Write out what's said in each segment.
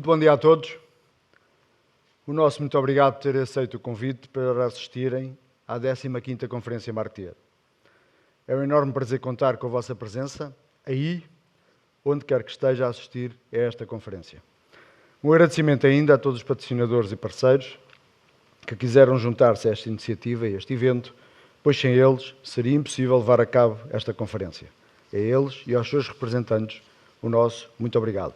Muito bom dia a todos. O nosso muito obrigado por ter aceito o convite para assistirem à 15ª Conferência Marketeer. É um enorme prazer contar com a vossa presença aí, onde quer que esteja a assistir a esta conferência. Um agradecimento ainda a todos os patrocinadores e parceiros que quiseram juntar-se a esta iniciativa e a este evento, pois sem eles seria impossível levar a cabo esta conferência. A eles e aos seus representantes, o nosso muito obrigado.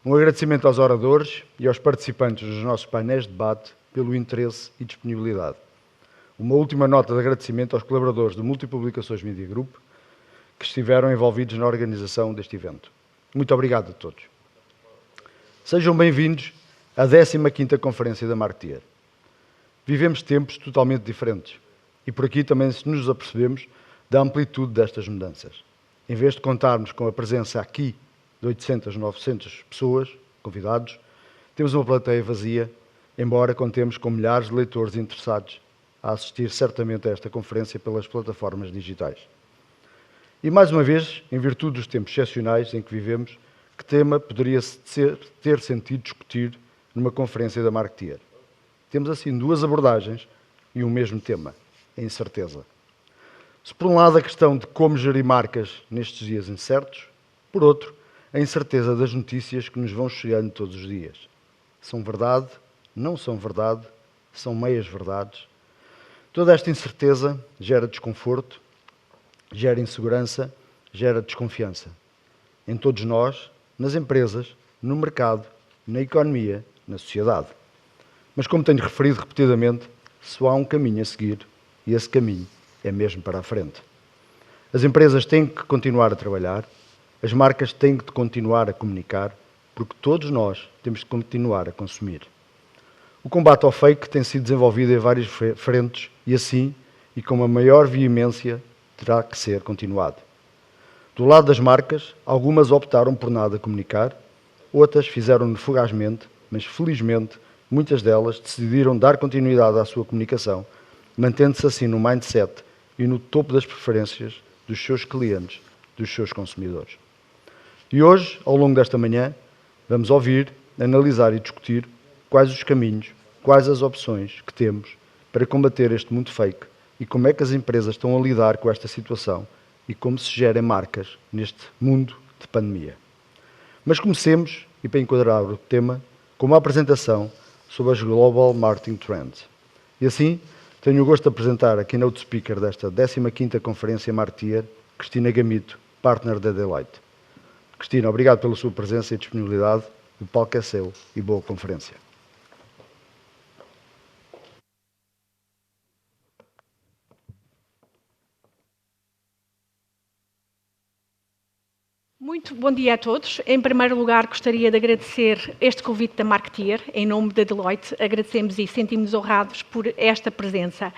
Um agradecimento aos oradores e aos participantes dos nossos painéis de debate pelo interesse e disponibilidade. Uma última nota de agradecimento aos colaboradores do Multipublicações Media Group que estiveram envolvidos na organização deste evento. Muito obrigado a todos. Sejam bem-vindos à 15ª Conferência da Marketeer. Vivemos tempos totalmente diferentes e por aqui também nos apercebemos da amplitude destas mudanças. Em vez de contarmos com a presença aqui de 800, 900 pessoas, convidados, temos uma plateia vazia, embora contemos com milhares de leitores interessados a assistir certamente a esta conferência pelas plataformas digitais. E mais uma vez, em virtude dos tempos excepcionais em que vivemos, que tema poderia ter sentido discutir numa conferência da Marketeer? Temos assim duas abordagens e um mesmo tema, a incerteza. Se por um lado a questão de como gerir marcas nestes dias incertos, por outro, a incerteza das notícias que nos vão chegando todos os dias. São verdade? Não são verdade? São meias verdades? Toda esta incerteza gera desconforto, gera insegurança, gera desconfiança. Em todos nós, nas empresas, no mercado, na economia, na sociedade. Mas como tenho referido repetidamente, só há um caminho a seguir e esse caminho é mesmo para a frente. As empresas têm que continuar a trabalhar, as marcas têm que continuar a comunicar, porque todos nós temos que continuar a consumir. O combate ao fake tem sido desenvolvido em várias frentes e assim, e com uma maior veemência, terá que ser continuado. Do lado das marcas, algumas optaram por nada comunicar, outras fizeram-no fugazmente, mas felizmente muitas delas decidiram dar continuidade à sua comunicação, mantendo-se assim no mindset e no topo das preferências dos seus clientes, dos seus consumidores. E hoje, ao longo desta manhã, vamos ouvir, analisar e discutir quais os caminhos, quais as opções que temos para combater este mundo fake e como é que as empresas estão a lidar com esta situação e como se gerem marcas neste mundo de pandemia. Mas comecemos, e para enquadrar o tema, com uma apresentação sobre as Global Marketing Trends. E assim, tenho o gosto de apresentar a keynote speaker desta 15ª Conferência Marketeer, Cristina Gamito, partner da Deloitte. Cristina, obrigado pela sua presença e disponibilidade. O palco é seu e boa conferência. Muito bom dia a todos. Em primeiro lugar, gostaria de agradecer este convite da Marketeer. Em nome da Deloitte, agradecemos e sentimos honrados por esta presença.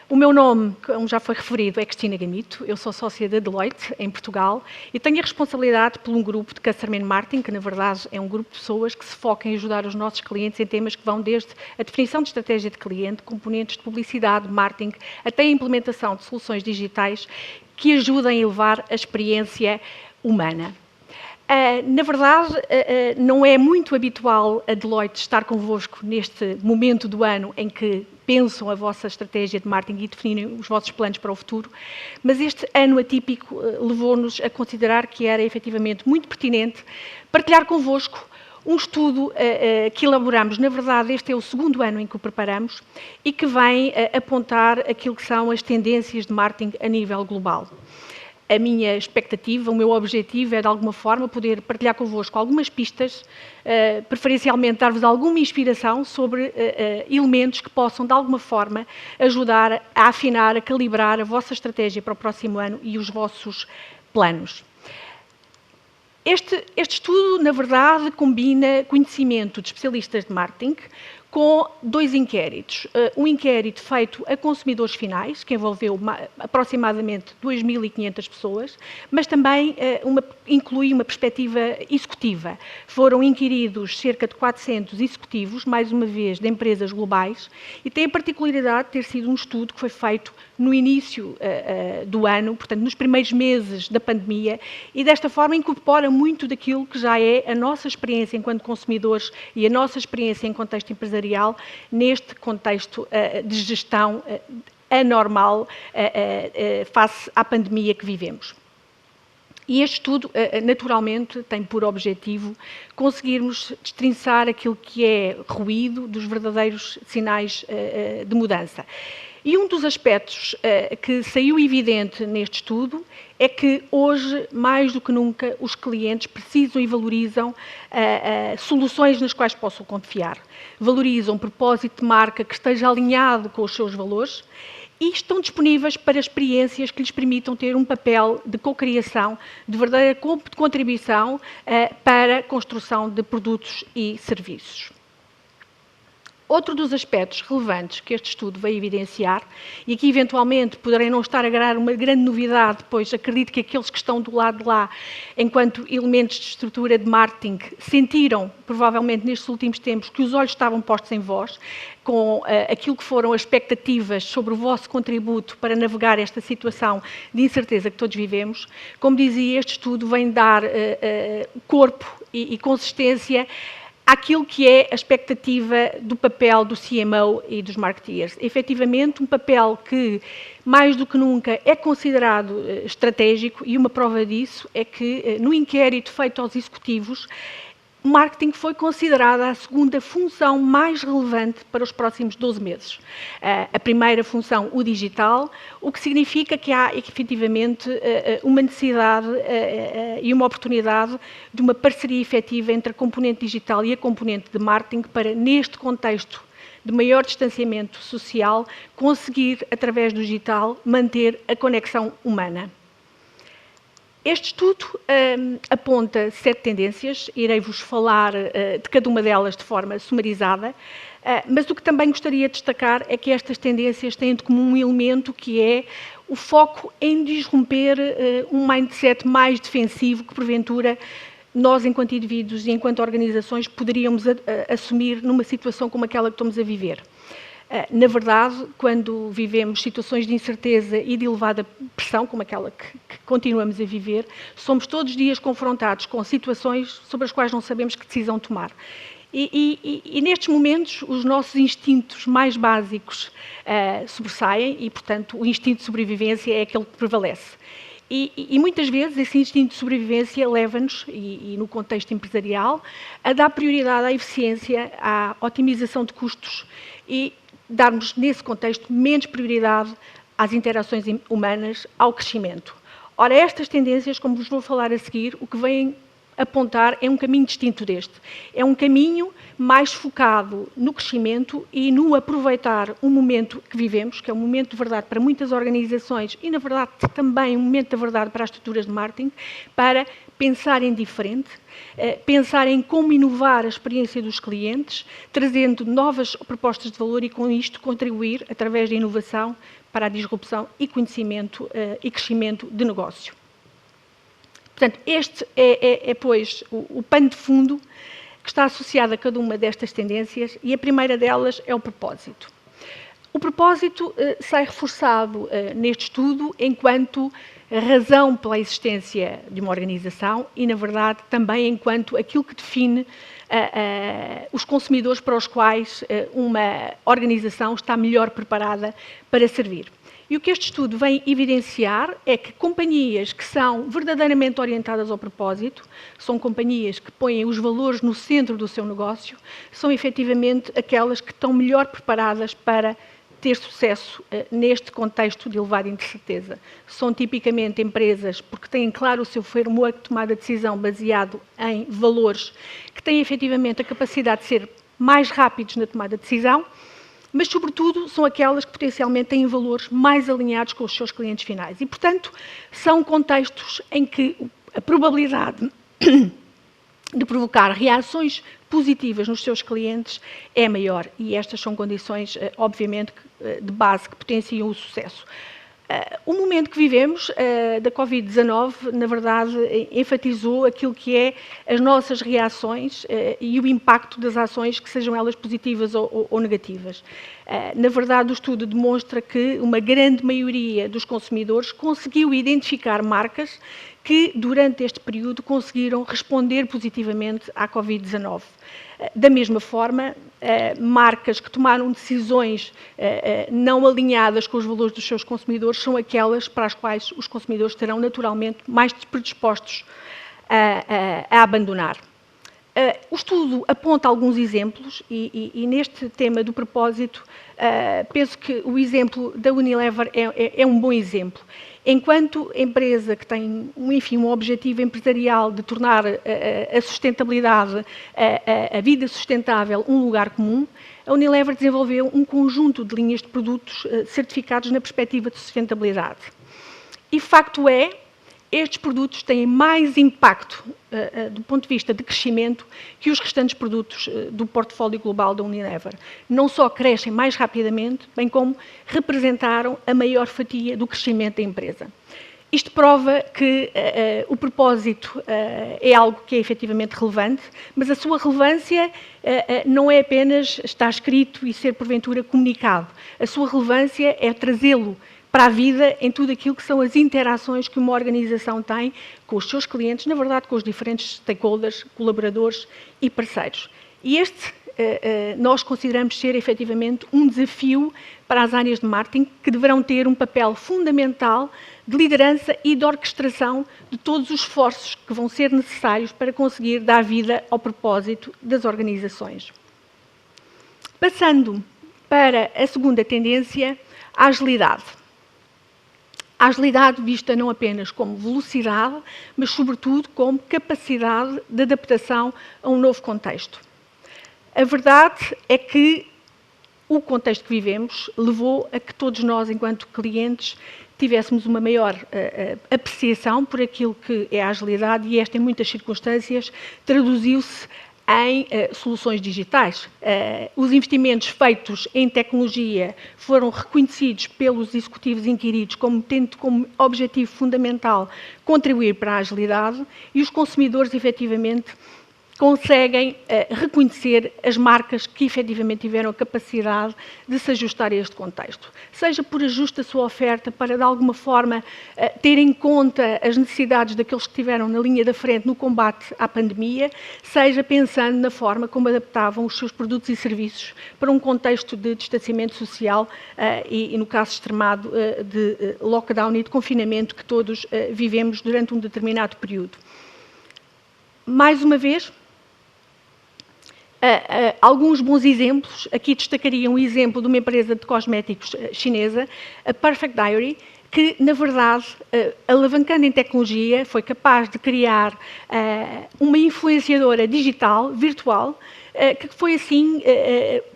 O meu nome, como já foi referido, é Cristina Gamito. Eu sou sócia da Deloitte, em Portugal, e tenho a responsabilidade por um grupo de Customer Marketing, que na verdade é um grupo de pessoas que se foca em ajudar os nossos clientes em temas que vão desde a definição de estratégia de cliente, componentes de publicidade, marketing, até a implementação de soluções digitais que ajudem a elevar a experiência humana. Na verdade, não é muito habitual a Deloitte estar convosco neste momento do ano em que pensam a vossa estratégia de marketing e definem os vossos planos para o futuro, mas este ano atípico levou-nos a considerar que era efetivamente muito pertinente partilhar convosco um estudo que elaboramos. Na verdade, este é o segundo ano em que o preparamos e que vem apontar aquilo que são as tendências de marketing a nível global. A minha expectativa, o meu objetivo é, de alguma forma, poder partilhar convosco algumas pistas, preferencialmente dar-vos alguma inspiração sobre elementos que possam, de alguma forma, ajudar a afinar, a calibrar a vossa estratégia para o próximo ano e os vossos planos. Este estudo, na verdade, combina conhecimento de especialistas de marketing com 2 inquéritos. Um inquérito feito a consumidores finais, que envolveu aproximadamente 2.500 pessoas, mas também inclui uma perspectiva executiva. Foram inquiridos cerca de 400 executivos, mais uma vez, de empresas globais, e tem a particularidade de ter sido um estudo que foi feito no início do ano, portanto, nos primeiros meses da pandemia, e desta forma incorpora muito daquilo que já é a nossa experiência enquanto consumidores e a nossa experiência em contexto empresarial, neste contexto de gestão anormal face à pandemia que vivemos. E este estudo, naturalmente, tem por objetivo conseguirmos destrinçar aquilo que é ruído dos verdadeiros sinais de mudança. E um dos aspectos que saiu evidente neste estudo é que hoje, mais do que nunca, os clientes precisam e valorizam soluções nas quais possam confiar. Valorizam um propósito de marca que esteja alinhado com os seus valores e estão disponíveis para experiências que lhes permitam ter um papel de cocriação, de verdadeira contribuição para a construção de produtos e serviços. Outro dos aspectos relevantes que este estudo veio evidenciar, e aqui eventualmente poderei não estar a gerar uma grande novidade, pois acredito que aqueles que estão do lado de lá, enquanto elementos de estrutura de marketing, sentiram, provavelmente nestes últimos tempos, que os olhos estavam postos em vós, com aquilo que foram as expectativas sobre o vosso contributo para navegar esta situação de incerteza que todos vivemos. Como dizia, este estudo vem dar corpo e consistência àquilo que é a expectativa do papel do CMO e dos marketeers. Efetivamente, um papel que, mais do que nunca, é considerado estratégico, e uma prova disso é que, no inquérito feito aos executivos, o marketing foi considerada a segunda função mais relevante para os próximos 12 meses. A primeira função, o digital, o que significa que há, efetivamente, uma necessidade e uma oportunidade de uma parceria efetiva entre a componente digital e a componente de marketing para, neste contexto de maior distanciamento social, conseguir, através do digital, manter a conexão humana. Este estudo aponta 7 tendências, irei-vos falar de cada uma delas de forma sumarizada, mas o que também gostaria de destacar é que estas tendências têm de comum um elemento que é o foco em desromper um mindset mais defensivo que, porventura, nós, enquanto indivíduos e enquanto organizações, poderíamos assumir numa situação como aquela que estamos a viver. Na verdade, quando vivemos situações de incerteza e de elevada pressão, como aquela que continuamos a viver, somos todos os dias confrontados com situações sobre as quais não sabemos que decisão tomar. E nestes momentos, os nossos instintos mais básicos sobressaem e, portanto, o instinto de sobrevivência é aquele que prevalece. E muitas vezes esse instinto de sobrevivência leva-nos, e no contexto empresarial, a dar prioridade à eficiência, à otimização de custos e darmos, nesse contexto, menos prioridade às interações humanas, ao crescimento. Ora, estas tendências, como vos vou falar a seguir, o que vêm apontar é um caminho distinto deste. É um caminho mais focado no crescimento e no aproveitar um momento que vivemos, que é um momento de verdade para muitas organizações e, na verdade, também um momento de verdade para as estruturas de marketing, para pensar em diferente, pensar em como inovar a experiência dos clientes, trazendo novas propostas de valor e, com isto, contribuir, através da inovação, para a disrupção e conhecimento e crescimento de negócio. Portanto, este pois, o pano de fundo que está associado a cada uma destas tendências, e a primeira delas é o propósito. O propósito sai reforçado neste estudo enquanto razão pela existência de uma organização e, na verdade, também enquanto aquilo que define os consumidores para os quais uma organização está melhor preparada para servir. E o que este estudo vem evidenciar é que companhias que são verdadeiramente orientadas ao propósito, são companhias que põem os valores no centro do seu negócio, são efetivamente aquelas que estão melhor preparadas para ter sucesso neste contexto de elevada incerteza. São tipicamente empresas porque têm claro o seu framework de tomada de decisão baseado em valores, que têm efetivamente a capacidade de ser mais rápidos na tomada de decisão, mas, sobretudo, são aquelas que potencialmente têm valores mais alinhados com os seus clientes finais. E, portanto, são contextos em que a probabilidade de provocar reações positivas nos seus clientes é maior. E estas são condições, obviamente, de base que potenciam o sucesso. O momento que vivemos da Covid-19, na verdade, enfatizou aquilo que é as nossas reações e o impacto das ações, que sejam elas positivas ou negativas. Na verdade, o estudo demonstra que uma grande maioria dos consumidores conseguiu identificar marcas que, durante este período, conseguiram responder positivamente à Covid-19. Da mesma forma, marcas que tomaram decisões não alinhadas com os valores dos seus consumidores são aquelas para as quais os consumidores estarão naturalmente mais predispostos a abandonar. O estudo aponta alguns exemplos e neste tema do propósito, penso que o exemplo da Unilever é um bom exemplo. Enquanto empresa que tem, enfim, um objetivo empresarial de tornar a sustentabilidade, a vida sustentável, um lugar comum, a Unilever desenvolveu um conjunto de linhas de produtos certificados na perspectiva de sustentabilidade. E facto é, estes produtos têm mais impacto do ponto de vista de crescimento que os restantes produtos do portfólio global da Unilever. Não só crescem mais rapidamente, bem como representaram a maior fatia do crescimento da empresa. Isto prova que o propósito é algo que é efetivamente relevante, mas a sua relevância não é apenas estar escrito e ser porventura comunicado. A sua relevância é trazê-lo para a vida em tudo aquilo que são as interações que uma organização tem com os seus clientes, na verdade com os diferentes stakeholders, colaboradores e parceiros. E este nós consideramos ser efetivamente um desafio para as áreas de marketing que deverão ter um papel fundamental de liderança e de orquestração de todos os esforços que vão ser necessários para conseguir dar vida ao propósito das organizações. Passando para a segunda tendência, a agilidade. A agilidade vista não apenas como velocidade, mas sobretudo como capacidade de adaptação a um novo contexto. A verdade é que o contexto que vivemos levou a que todos nós, enquanto clientes, tivéssemos uma maior apreciação por aquilo que é a agilidade e esta, em muitas circunstâncias, traduziu-se em soluções digitais. Os investimentos feitos em tecnologia foram reconhecidos pelos executivos inquiridos como tendo como objetivo fundamental contribuir para a agilidade e os consumidores, efetivamente, conseguem reconhecer as marcas que efetivamente tiveram a capacidade de se ajustar a este contexto. Seja por ajuste da sua oferta para, de alguma forma, ter em conta as necessidades daqueles que estiveram na linha da frente no combate à pandemia, seja pensando na forma como adaptavam os seus produtos e serviços para um contexto de distanciamento social e no caso extremado, de lockdown e de confinamento que todos vivemos durante um determinado período. Mais uma vez, alguns bons exemplos. Aqui destacaria um exemplo de uma empresa de cosméticos chinesa, a Perfect Diary, que, na verdade, alavancando em tecnologia, foi capaz de criar uma influenciadora digital, virtual, que foi, assim,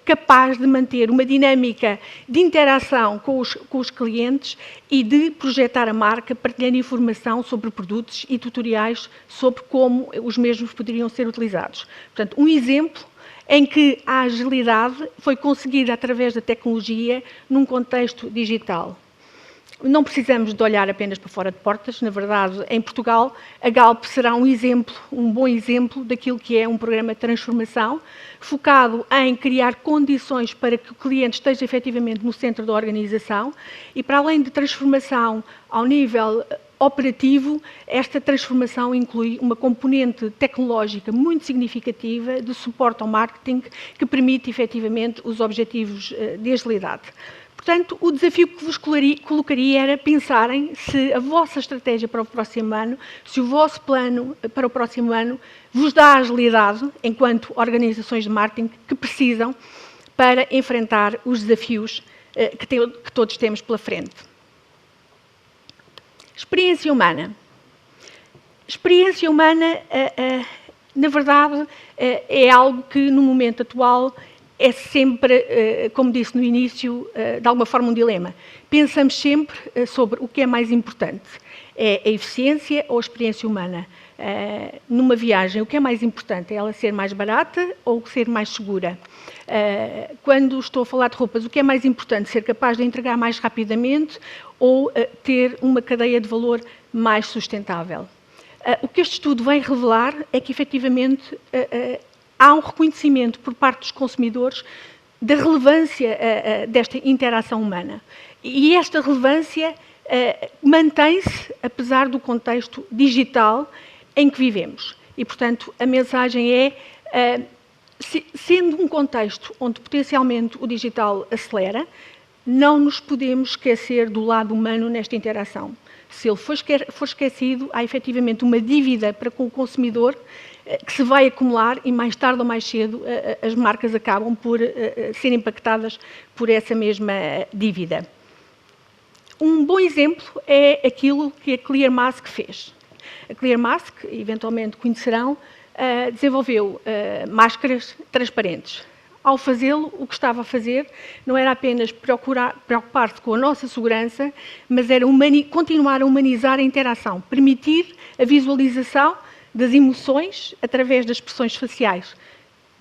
capaz de manter uma dinâmica de interação com os clientes e de projetar a marca, partilhando informação sobre produtos e tutoriais sobre como os mesmos poderiam ser utilizados. Portanto, um exemplo em que a agilidade foi conseguida através da tecnologia num contexto digital. Não precisamos de olhar apenas para fora de portas. Na verdade, em Portugal, a Galp será um exemplo, um bom exemplo daquilo que é um programa de transformação, focado em criar condições para que o cliente esteja efetivamente no centro da organização e, para além de transformação ao nível operativo, esta transformação inclui uma componente tecnológica muito significativa de suporte ao marketing que permite efetivamente os objetivos de agilidade. Portanto, o desafio que vos colocaria era pensarem se a vossa estratégia para o próximo ano, se o vosso plano para o próximo ano vos dá a agilidade, enquanto organizações de marketing, que precisam para enfrentar os desafios que todos temos pela frente. Experiência humana. Experiência humana, na verdade, é algo que, no momento atual, é sempre, como disse no início, de alguma forma um dilema. Pensamos sempre sobre o que é mais importante. É a eficiência ou a experiência humana? Numa viagem, o que é mais importante? É ela ser mais barata ou ser mais segura? Quando estou a falar de roupas, o que é mais importante? Ser capaz de entregar mais rapidamente ou ter uma cadeia de valor mais sustentável? O que este estudo vem revelar é que, efetivamente, há um reconhecimento por parte dos consumidores da relevância desta interação humana. E esta relevância mantém-se, apesar do contexto digital em que vivemos. E, portanto, a mensagem é, sendo um contexto onde potencialmente o digital acelera, não nos podemos esquecer do lado humano nesta interação. Se ele for esquecido, há efetivamente uma dívida para com o consumidor que se vai acumular e mais tarde ou mais cedo as marcas acabam por ser impactadas por essa mesma dívida. Um bom exemplo é aquilo que a Clear Mask fez. A Clear Mask, eventualmente conhecerão, desenvolveu máscaras transparentes. Ao fazê-lo, o que estava a fazer não era apenas preocupar-se com a nossa segurança, mas era continuar a humanizar a interação, permitir a visualização das emoções através das expressões faciais.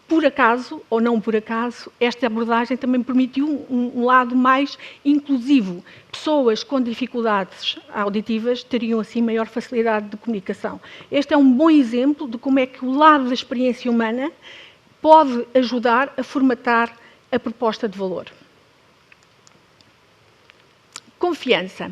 Por acaso, ou não por acaso, esta abordagem também permitiu um lado mais inclusivo. Pessoas com dificuldades auditivas teriam, assim, maior facilidade de comunicação. Este é um bom exemplo de como é que o lado da experiência humana pode ajudar a formatar a proposta de valor. Confiança.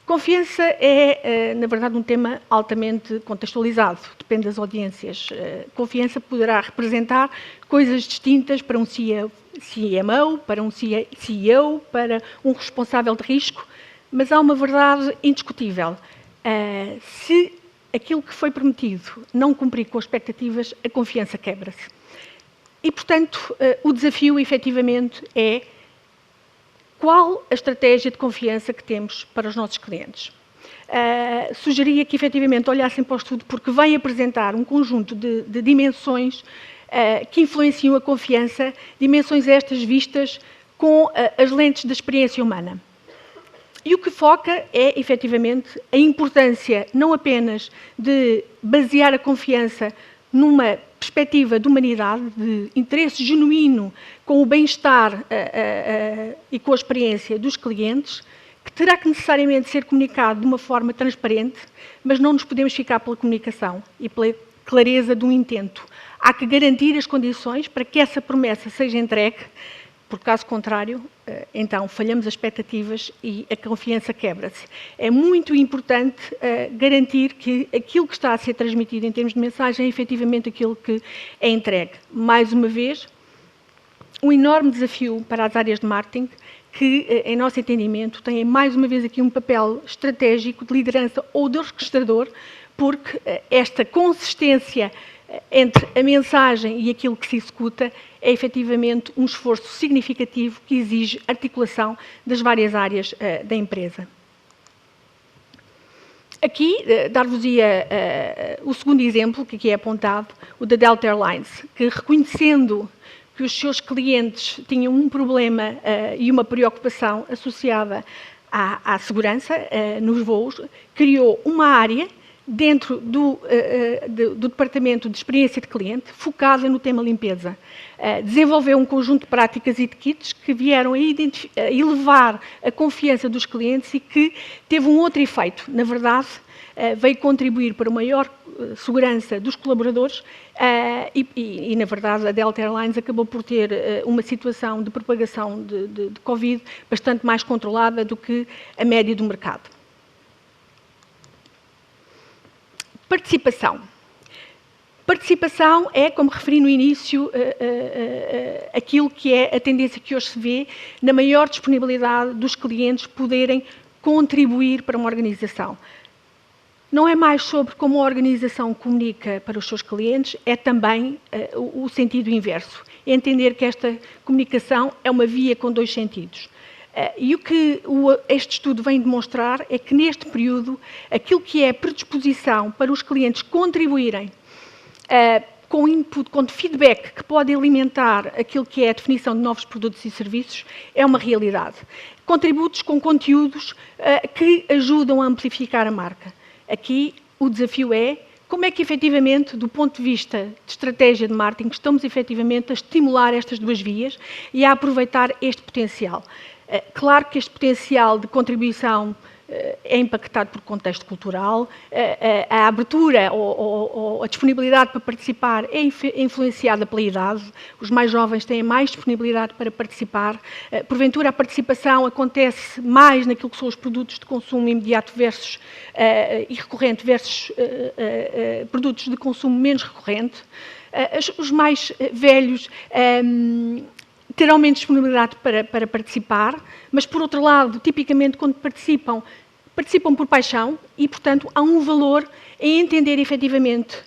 Confiança é, na verdade, um tema altamente contextualizado, depende das audiências. Confiança poderá representar coisas distintas para um CMO, para um CEO, para um responsável de risco, mas há uma verdade indiscutível. Se aquilo que foi prometido não cumprir com as expectativas, a confiança quebra-se. E, portanto, o desafio, efetivamente, é qual a estratégia de confiança que temos para os nossos clientes. Sugeria que, efetivamente, olhassem para o estudo, porque vem apresentar um conjunto de dimensões que influenciam a confiança, dimensões estas vistas com as lentes da experiência humana. E o que foca é, efetivamente, a importância não apenas de basear a confiança numa perspectiva de humanidade, de interesse genuíno com o bem-estar e com a experiência dos clientes, que terá que necessariamente ser comunicado de uma forma transparente, mas não nos podemos ficar pela comunicação e pela clareza do intento. Há que garantir as condições para que essa promessa seja entregue, porque caso contrário, então falhamos as expectativas e a confiança quebra-se. É muito importante garantir que aquilo que está a ser transmitido em termos de mensagem é efetivamente aquilo que é entregue. Mais uma vez, um enorme desafio para as áreas de marketing que, em nosso entendimento, têm mais uma vez aqui um papel estratégico de liderança ou de orquestrador, porque esta consistência entre a mensagem e aquilo que se executa é efetivamente um esforço significativo que exige articulação das várias áreas da empresa. Aqui, dar-vos-ia o segundo exemplo, que aqui é apontado, o da Delta Airlines, que reconhecendo que os seus clientes tinham um problema e uma preocupação associada à segurança nos voos, criou uma área dentro do Departamento de Experiência de Cliente, focada no tema limpeza. Desenvolveu um conjunto de práticas e de kits que vieram a elevar a confiança dos clientes e que teve um outro efeito. Na verdade, veio contribuir para uma maior segurança dos colaboradores e, na verdade, a Delta Airlines acabou por ter uma situação de propagação de Covid bastante mais controlada do que a média do mercado. Participação. Participação é, como referi no início, aquilo que é a tendência que hoje se vê na maior disponibilidade dos clientes poderem contribuir para uma organização. Não é mais sobre como a organização comunica para os seus clientes, é também o sentido inverso. É entender que esta comunicação é uma via com dois sentidos. E o que este estudo vem demonstrar é que, neste período, aquilo que é a predisposição para os clientes contribuírem com input, com feedback que pode alimentar aquilo que é a definição de novos produtos e serviços, é uma realidade. Contributos com conteúdos que ajudam a amplificar a marca. Aqui, o desafio é como é que, efetivamente, do ponto de vista de estratégia de marketing, estamos, efetivamente, a estimular estas duas vias e a aproveitar este potencial. Claro que este potencial de contribuição é impactado por contexto cultural, a abertura ou a disponibilidade para participar é influenciada pela idade, os mais jovens têm mais disponibilidade para participar, porventura a participação acontece mais naquilo que são os produtos de consumo imediato versus, e recorrente versus produtos de consumo menos recorrente, os mais velhos terão menos disponibilidade para participar, mas, por outro lado, tipicamente, quando participam por paixão e, portanto, há um valor em entender, efetivamente,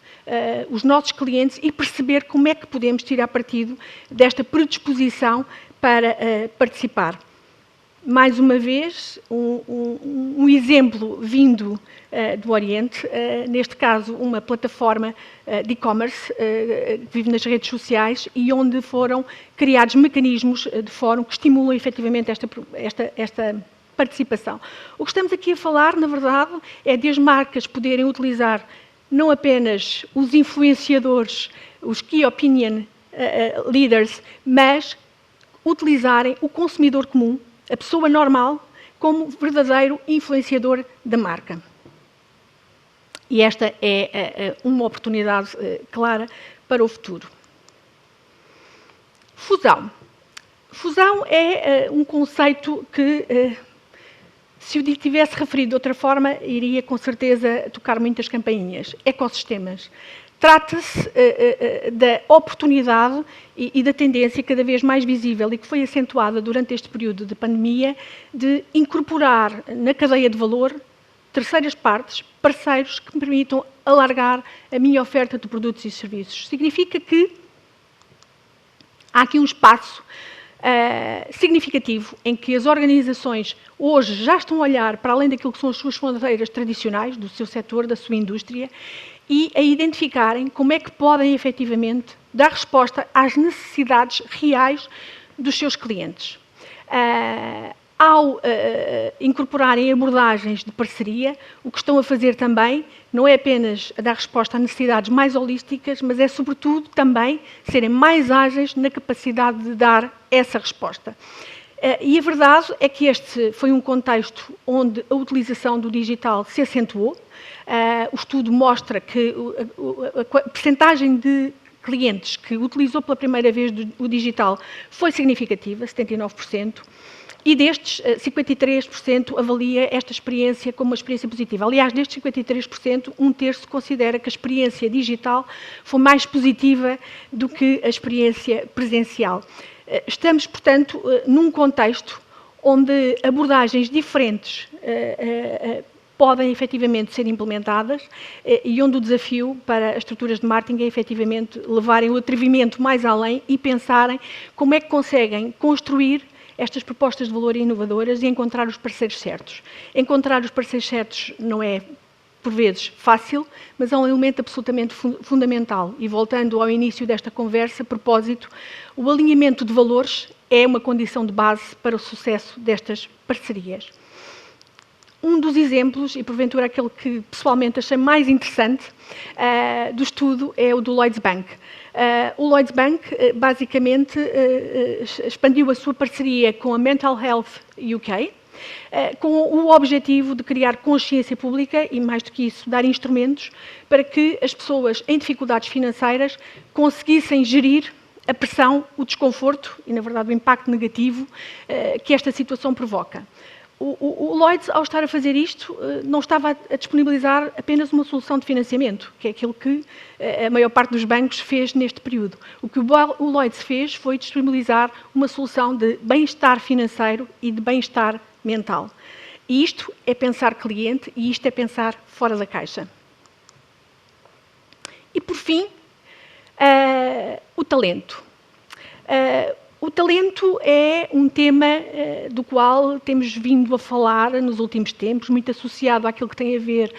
os nossos clientes e perceber como é que podemos tirar partido desta predisposição para participar. Mais uma vez, um exemplo vindo do Oriente, neste caso uma plataforma de e-commerce que vive nas redes sociais e onde foram criados mecanismos de fórum que estimulam efetivamente esta participação. O que estamos aqui a falar, na verdade, é de as marcas poderem utilizar não apenas os influenciadores, os key opinion leaders, mas utilizarem o consumidor comum, a pessoa normal, como verdadeiro influenciador da marca. E esta é uma oportunidade clara para o futuro. Fusão. Fusão é um conceito que, se eu tivesse referido de outra forma, iria com certeza tocar muitas campainhas. Ecossistemas. Trata-se da oportunidade e da tendência cada vez mais visível e que foi acentuada durante este período de pandemia de incorporar na cadeia de valor terceiras partes, parceiros que me permitam alargar a minha oferta de produtos e serviços. Significa que há aqui um espaço significativo em que as organizações hoje já estão a olhar para além daquilo que são as suas fronteiras tradicionais, do seu setor, da sua indústria, e a identificarem como é que podem, efetivamente, dar resposta às necessidades reais dos seus clientes. Ao incorporarem abordagens de parceria, o que estão a fazer também não é apenas a dar resposta a necessidades mais holísticas, mas é, sobretudo, também serem mais ágeis na capacidade de dar essa resposta. E a verdade é que este foi um contexto onde a utilização do digital se acentuou. O estudo mostra que a percentagem de clientes que utilizou pela primeira vez o digital foi significativa, 79%, e destes, 53% avalia esta experiência como uma experiência positiva. Aliás, destes 53%, um terço considera que a experiência digital foi mais positiva do que a experiência presencial. Estamos, portanto, num contexto onde abordagens diferentes podem efetivamente ser implementadas e onde o desafio para as estruturas de marketing é efetivamente levarem o atrevimento mais além e pensarem como é que conseguem construir estas propostas de valor inovadoras e encontrar os parceiros certos. Encontrar os parceiros certos não é, por vezes, fácil, mas é um elemento absolutamente fundamental. E voltando ao início desta conversa, a propósito, o alinhamento de valores é uma condição de base para o sucesso destas parcerias. Um dos exemplos, e porventura aquele que pessoalmente achei mais interessante do estudo, é o do Lloyds Bank. O Lloyds Bank, basicamente, expandiu a sua parceria com a Mental Health UK, com o objetivo de criar consciência pública e, mais do que isso, dar instrumentos para que as pessoas em dificuldades financeiras conseguissem gerir a pressão, o desconforto e, na verdade, o impacto negativo que esta situação provoca. O Lloyds, ao estar a fazer isto, não estava a disponibilizar apenas uma solução de financiamento, que é aquilo que a maior parte dos bancos fez neste período. O que o Lloyds fez foi disponibilizar uma solução de bem-estar financeiro e de bem-estar mental. E isto é pensar cliente e isto é pensar fora da caixa. E, por fim, o talento. O talento é um tema do qual temos vindo a falar nos últimos tempos, muito associado àquilo que tem a ver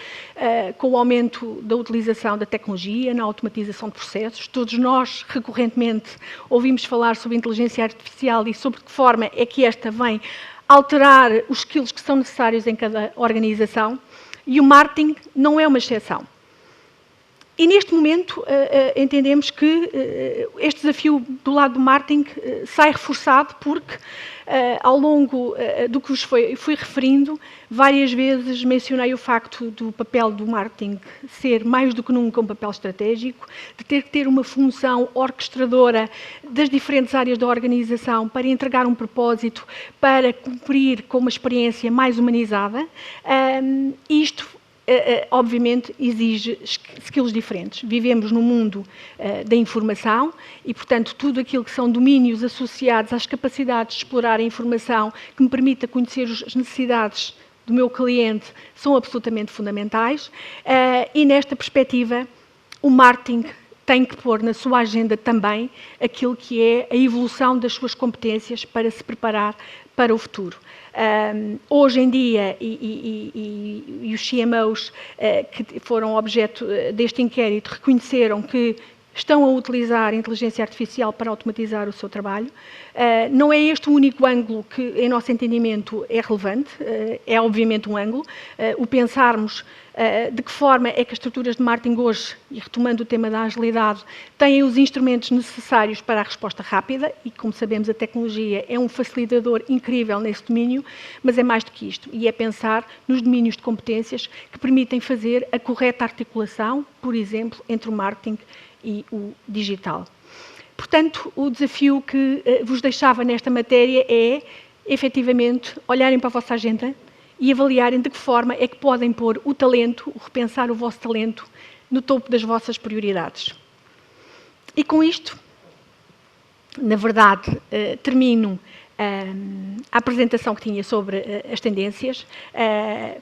com o aumento da utilização da tecnologia, na automatização de processos. Todos nós, recorrentemente, ouvimos falar sobre inteligência artificial e sobre que forma é que esta vem alterar os skills que são necessários em cada organização, e o marketing não é uma exceção. E neste momento entendemos que este desafio do lado do marketing sai reforçado porque ao longo do que vos fui referindo, várias vezes mencionei o facto do papel do marketing ser mais do que nunca um papel estratégico, de ter que ter uma função orquestradora das diferentes áreas da organização para entregar um propósito, para cumprir com uma experiência mais humanizada. Isto obviamente exige skills diferentes. Vivemos num mundo da informação e, portanto, tudo aquilo que são domínios associados às capacidades de explorar a informação que me permita conhecer as necessidades do meu cliente são absolutamente fundamentais e, nesta perspectiva, o marketing tem que pôr na sua agenda também aquilo que é a evolução das suas competências para se preparar para o futuro. Hoje em dia, e os CMOs que foram objeto deste inquérito reconheceram que estão a utilizar a inteligência artificial para automatizar o seu trabalho. Não é este o único ângulo que, em nosso entendimento, é relevante, é obviamente um ângulo. O pensarmos de que forma é que as estruturas de marketing hoje, e retomando o tema da agilidade, têm os instrumentos necessários para a resposta rápida, e como sabemos a tecnologia é um facilitador incrível nesse domínio, mas é mais do que isto, e é pensar nos domínios de competências que permitem fazer a correta articulação, por exemplo, entre o marketing e o digital. Portanto, o desafio que vos deixava nesta matéria é, efetivamente, olharem para a vossa agenda e avaliarem de que forma é que podem pôr o talento, o repensar o vosso talento, no topo das vossas prioridades. E com isto, na verdade, termino a apresentação que tinha sobre as tendências.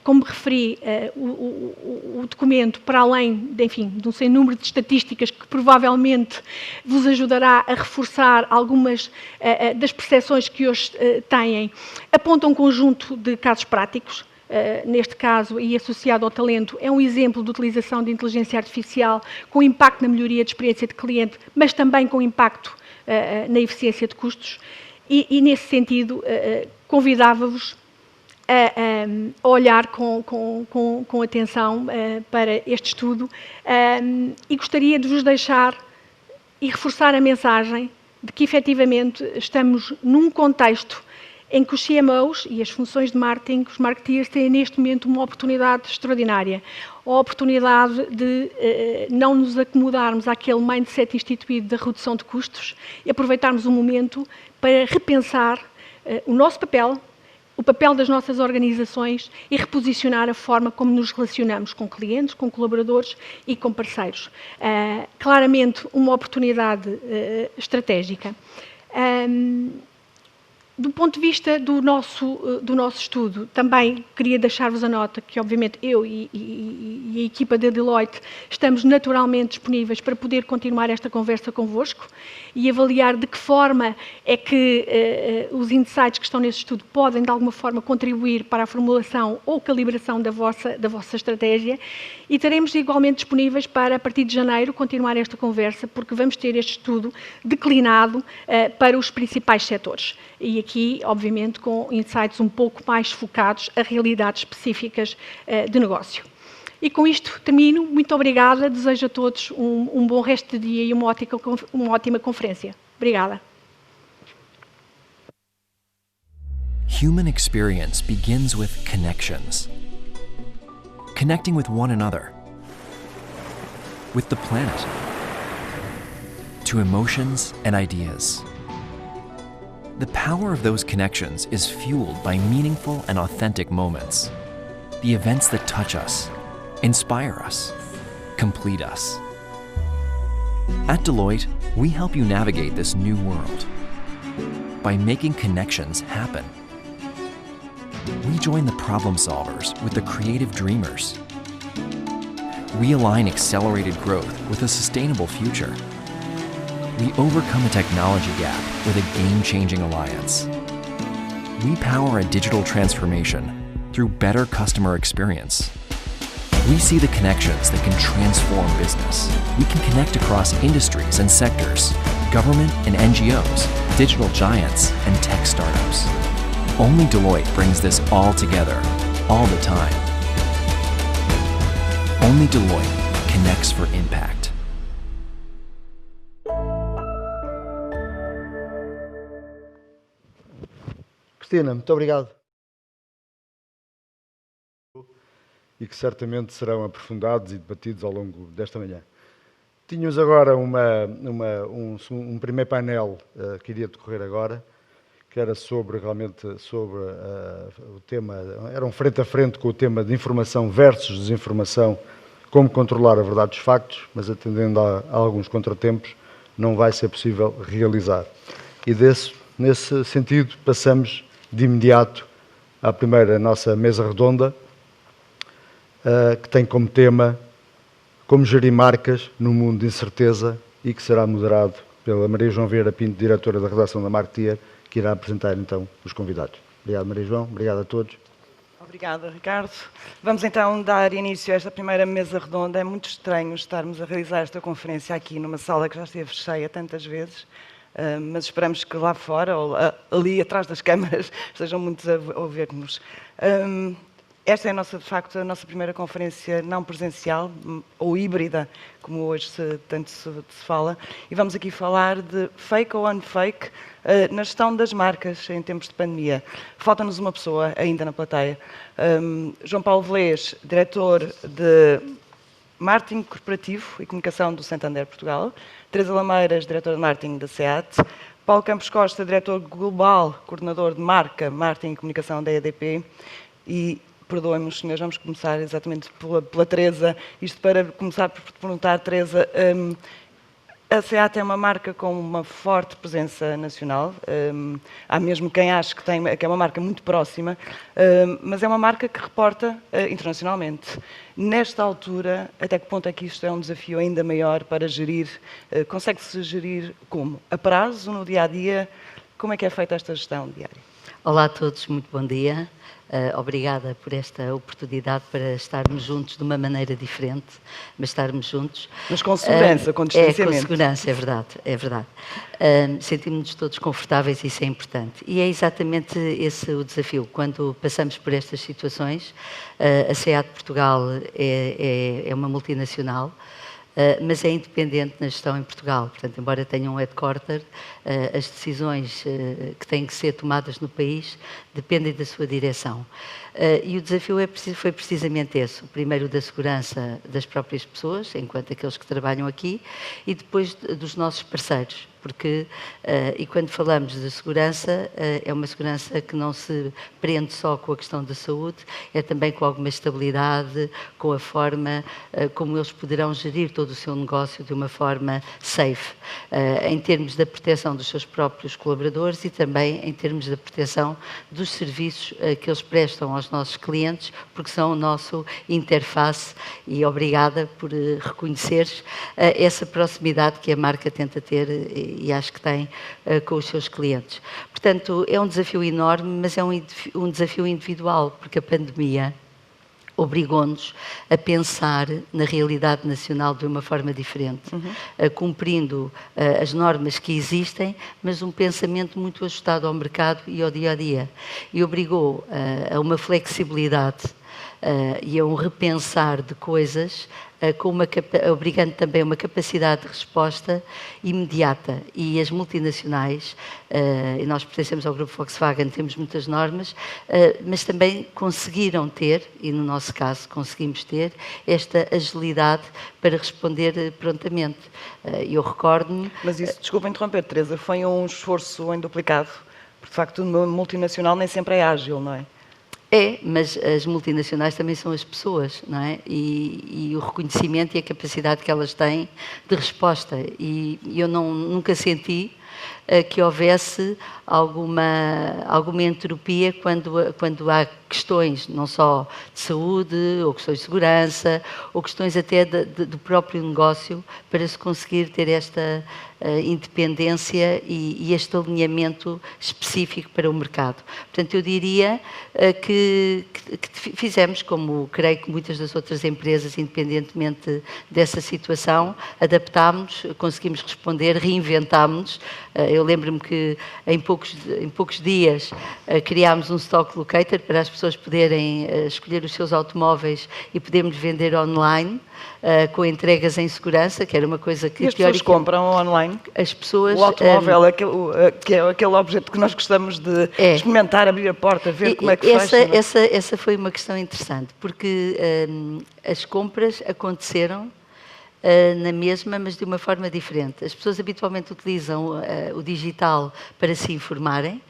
Como referi, o documento, para além, enfim, de um sem número de estatísticas que provavelmente vos ajudará a reforçar algumas das percepções que hoje têm, aponta um conjunto de casos práticos. Neste caso, e associado ao talento, é um exemplo de utilização de inteligência artificial com impacto na melhoria de experiência de cliente, mas também com impacto na eficiência de custos. E nesse sentido, convidava-vos a olhar com atenção para este estudo e gostaria de vos deixar e reforçar a mensagem de que, efetivamente, estamos num contexto em que os CMOs e as funções de marketing, os marketeers, têm neste momento uma oportunidade extraordinária. A oportunidade de não nos acomodarmos àquele mindset instituído da redução de custos e aproveitarmos o momento para repensar o nosso papel, o papel das nossas organizações e reposicionar a forma como nos relacionamos com clientes, com colaboradores e com parceiros. Claramente uma oportunidade estratégica. Do ponto de vista do nosso estudo, também queria deixar-vos a nota que, obviamente, eu e a equipa da Deloitte estamos naturalmente disponíveis para poder continuar esta conversa convosco e avaliar de que forma é que os insights que estão nesse estudo podem, de alguma forma, contribuir para a formulação ou calibração da vossa estratégia, e estaremos igualmente disponíveis para, a partir de janeiro, continuar esta conversa, porque vamos ter este estudo declinado para os principais setores. E aqui, obviamente, com insights um pouco mais focados a realidades específicas de negócio. E com isto termino. Muito obrigada. Desejo a todos um bom resto de dia e uma ótima conferência. Obrigada. Human experience begins with connections. Connecting with one another, with the planet, to emotions and ideas. The power of those connections is fueled by meaningful and authentic moments. The events that touch us, inspire us, complete us. At Deloitte, we help you navigate this new world by making connections happen. We join the problem solvers with the creative dreamers. We align accelerated growth with a sustainable future. We overcome a technology gap with a game-changing alliance. We power a digital transformation through better customer experience. We see the connections that can transform business. We can connect across industries and sectors, government and NGOs, digital giants and tech startups. Only Deloitte brings this all together, all the time. Only Deloitte connects for impact. Cristina, muito obrigado. E que certamente serão aprofundados e debatidos ao longo desta manhã. Tínhamos agora um primeiro painel que iria decorrer agora, que era sobre o tema, era um frente a frente com o tema de informação versus desinformação, como controlar a verdade dos factos, mas atendendo a alguns contratempos, não vai ser possível realizar. E nesse sentido, passamos de imediato à primeira nossa mesa redonda, que tem como tema como gerir marcas no mundo de incerteza e que será moderado pela Maria João Vieira Pinto, diretora da redação da Marketeer, que irá apresentar então os convidados. Obrigado, Maria João. Obrigado a todos. Obrigada, Ricardo. Vamos então dar início a esta primeira mesa redonda. É muito estranho estarmos a realizar esta conferência aqui numa sala que já esteve cheia tantas vezes, mas esperamos que lá fora, ou ali atrás das câmaras, estejam muitos a ouvir-nos. Esta é, de facto, a nossa primeira conferência não presencial, ou híbrida, como hoje tanto se fala, e vamos aqui falar de fake ou unfake na gestão das marcas em tempos de pandemia. Falta-nos uma pessoa ainda na plateia. João Paulo Velez, diretor de Marketing Corporativo e Comunicação do Santander Portugal. Teresa Lameiras, diretora de Marketing da SEAT. Paulo Campos Costa, diretor global, coordenador de marca, Marketing e Comunicação da EDP. E perdoem-me, os senhores, vamos começar exatamente pela Teresa. Isto para começar por perguntar, Teresa, a SEAT é uma marca com uma forte presença nacional. Há mesmo quem ache que é uma marca muito próxima, mas é uma marca que reporta internacionalmente. Nesta altura, até que ponto é que isto é um desafio ainda maior para gerir? Consegue-se gerir como? A prazo, no dia-a-dia? Como é que é feita esta gestão diária? Olá a todos, muito bom dia. Obrigada por esta oportunidade para estarmos juntos de uma maneira diferente, mas estarmos juntos. Mas com segurança, com distanciamento. Com segurança, é verdade, é verdade. Sentimos-nos todos confortáveis e isso é importante. E é exatamente esse o desafio. Quando passamos por estas situações, a SEAT Portugal é uma multinacional, mas é independente na gestão em Portugal. Portanto, embora tenha um headquarter, as decisões que têm que ser tomadas no país dependem da sua direção. E o desafio foi precisamente esse. O primeiro, da segurança das próprias pessoas, enquanto aqueles que trabalham aqui, e depois dos nossos parceiros. Porque, e quando falamos de segurança, é uma segurança que não se prende só com a questão da saúde, é também com alguma estabilidade, com a forma como eles poderão gerir todo o seu negócio de uma forma safe, em termos da proteção dos seus próprios colaboradores e também em termos da proteção dos serviços que eles prestam aos nossos clientes, porque são o nosso interface, e obrigada por reconheceres essa proximidade que a marca tenta ter e acho que tem com os seus clientes. Portanto, é um desafio enorme, mas é um desafio individual, porque a pandemia obrigou-nos a pensar na realidade nacional de uma forma diferente, cumprindo as normas que existem, mas um pensamento muito ajustado ao mercado e ao dia-a-dia. E obrigou a uma flexibilidade e a um repensar de coisas, obrigando também uma capacidade de resposta imediata. E as multinacionais, e nós pertencemos ao grupo Volkswagen, temos muitas normas, mas também conseguiram ter, e no nosso caso conseguimos ter, esta agilidade para responder prontamente. Eu recordo-me... Mas isso, desculpa interromper, Teresa, foi um esforço em duplicado, porque de facto uma multinacional nem sempre é ágil, não é? É, mas as multinacionais também são as pessoas, não é? E o reconhecimento e a capacidade que elas têm de resposta. E eu nunca senti que houvesse alguma entropia quando há questões não só de saúde, ou questões de segurança, ou questões até do próprio negócio, para se conseguir ter esta independência e este alinhamento específico para o mercado. Portanto, eu diria que fizemos, como creio que muitas das outras empresas, independentemente dessa situação, adaptámos, conseguimos responder, reinventámos-nos, Eu lembro-me que em poucos dias criámos um stock locator para as pessoas poderem escolher os seus automóveis e podermos vender online, com entregas em segurança, que era uma coisa que... E as pessoas compram online? As pessoas... O automóvel, que é aquele objeto que nós gostamos de experimentar, abrir a porta, ver como é que fecha. Essa foi uma questão interessante, porque as compras aconteceram na mesma, mas de uma forma diferente. As pessoas habitualmente utilizam o digital para se informarem,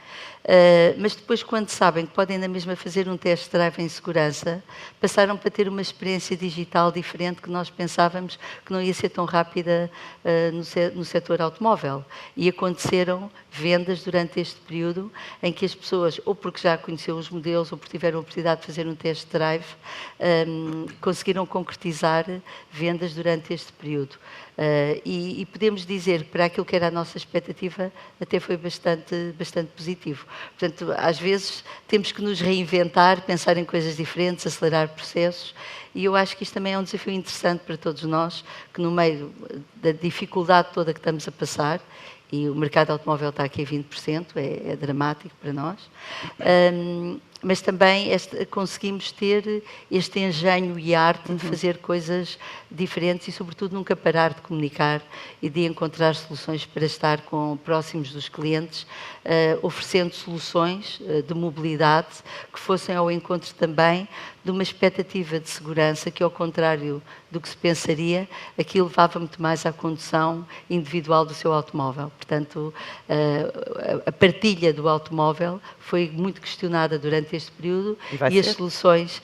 mas depois, quando sabem que podem na mesma fazer um test drive em segurança, passaram para ter uma experiência digital diferente que nós pensávamos que não ia ser tão rápida no setor automóvel. E aconteceram vendas durante este período em que as pessoas, ou porque já conheciam os modelos, ou porque tiveram a oportunidade de fazer um test drive, conseguiram concretizar vendas durante este período. E podemos dizer que para aquilo que era a nossa expectativa até foi bastante positivo. Portanto, às vezes temos que nos reinventar, pensar em coisas diferentes, acelerar processos, e eu acho que isto também é um desafio interessante para todos nós, que no meio da dificuldade toda que estamos a passar, e o mercado automóvel está aqui a 20%, é dramático para nós, mas também conseguimos ter este engenho e arte de fazer coisas diferentes e, sobretudo, nunca parar de comunicar e de encontrar soluções para estar próximos dos clientes, oferecendo soluções de mobilidade que fossem ao encontro também de uma expectativa de segurança que, ao contrário do que se pensaria, aqui levava muito mais à condução individual do seu automóvel. Portanto, a partilha do automóvel foi muito questionada durante este período e as soluções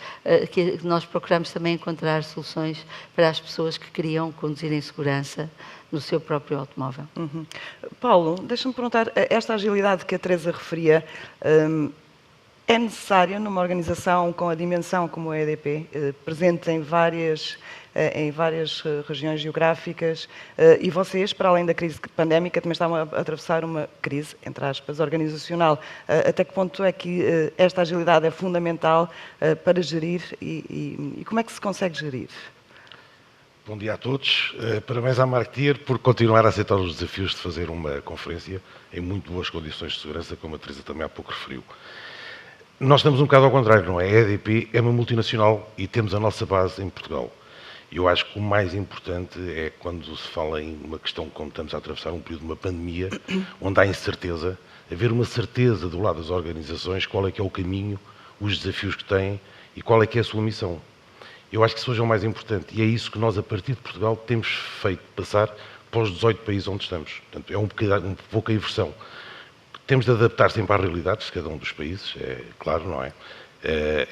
que nós procuramos também encontrar soluções para as pessoas que queriam conduzir em segurança no seu próprio automóvel. Paulo, deixa-me perguntar, esta agilidade que a Teresa referia é necessária numa organização com a dimensão como a EDP, presente em várias regiões geográficas, e vocês, para além da crise pandémica, também estavam a atravessar uma crise, entre aspas, organizacional. Até que ponto é que esta agilidade é fundamental para gerir e como é que se consegue gerir? Bom dia a todos. Parabéns à Marketier por continuar a aceitar os desafios de fazer uma conferência em muito boas condições de segurança, como a Teresa também há pouco referiu. Nós estamos um bocado ao contrário, não é? A EDP é uma multinacional e temos a nossa base em Portugal. Eu acho que o mais importante é quando se fala em uma questão como estamos a atravessar um período de uma pandemia, onde há incerteza, haver uma certeza do lado das organizações qual é que é o caminho, os desafios que têm e qual é que é a sua missão. Eu acho que isso hoje é o mais importante e é isso que nós, a partir de Portugal, temos feito passar para os 18 países onde estamos. Portanto, é um pouco a inversão. Temos de adaptar sempre às realidades de cada um dos países, é claro, não é?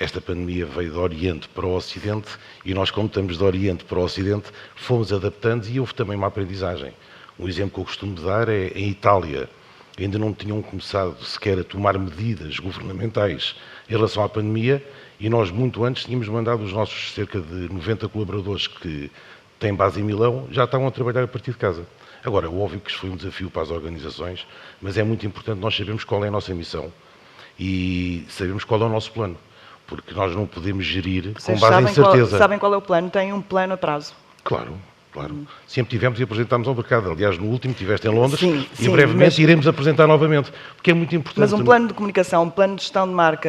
Esta pandemia veio do Oriente para o Ocidente e nós, como estamos do Oriente para o Ocidente, fomos adaptando e houve também uma aprendizagem. Um exemplo que eu costumo dar é em Itália. Ainda não tinham começado sequer a tomar medidas governamentais em relação à pandemia e nós, muito antes, tínhamos mandado os nossos cerca de 90 colaboradores que têm base em Milão, já estavam a trabalhar a partir de casa. Agora, é óbvio que isto foi um desafio para as organizações, mas é muito importante nós sabermos qual é a nossa missão e sabemos qual é o nosso plano, porque nós não podemos gerir com base em certeza. Sabem qual é o plano? Tem um plano a prazo? Claro. Sempre tivemos e apresentámos ao mercado. Aliás, no último estiveste em Londres e brevemente iremos apresentar novamente, porque é muito importante. Mas um plano de comunicação, um plano de gestão de marca,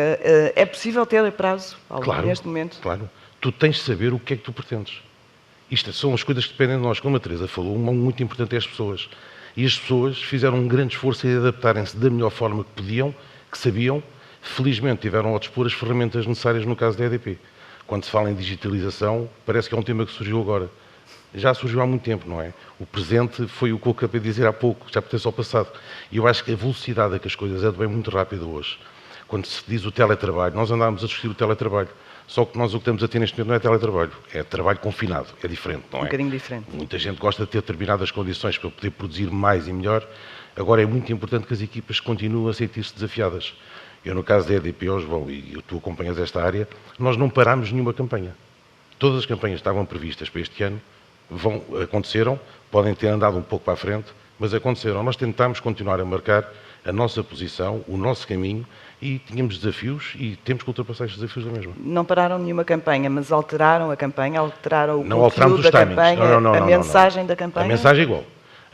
é possível ter a prazo neste momento? Claro. Tu tens de saber o que é que tu pretendes. Isto são as coisas que dependem de nós. Como a Teresa falou, uma muito importante é as pessoas. E as pessoas fizeram um grande esforço em adaptarem-se da melhor forma que podiam, que sabiam. Felizmente tiveram ao dispor as ferramentas necessárias no caso da EDP. Quando se fala em digitalização, parece que é um tema que surgiu agora. Já surgiu há muito tempo, não é? O presente foi o que eu acabei de dizer há pouco, já pertence ao passado. E eu acho que a velocidade a que as coisas é bem muito rápida hoje. Quando se diz o teletrabalho, nós andámos a discutir o teletrabalho. Só que nós o que estamos a ter neste momento não é teletrabalho, é trabalho confinado, é diferente, não é? Um bocadinho diferente. Muita gente gosta de ter determinadas condições para poder produzir mais e melhor. Agora é muito importante que as equipas continuem a sentir-se desafiadas. Eu, no caso da EDP, João, e tu acompanhas esta área, nós não parámos nenhuma campanha. Todas as campanhas estavam previstas para este ano, aconteceram, podem ter andado um pouco para a frente, mas aconteceram. Nós tentámos continuar a marcar a nossa posição, o nosso caminho, e tínhamos desafios e temos que ultrapassar estes desafios da mesma. Não pararam nenhuma campanha, mas alteraram a campanha, alteraram o não conteúdo da campanha, não, a mensagem da campanha? A mensagem é igual.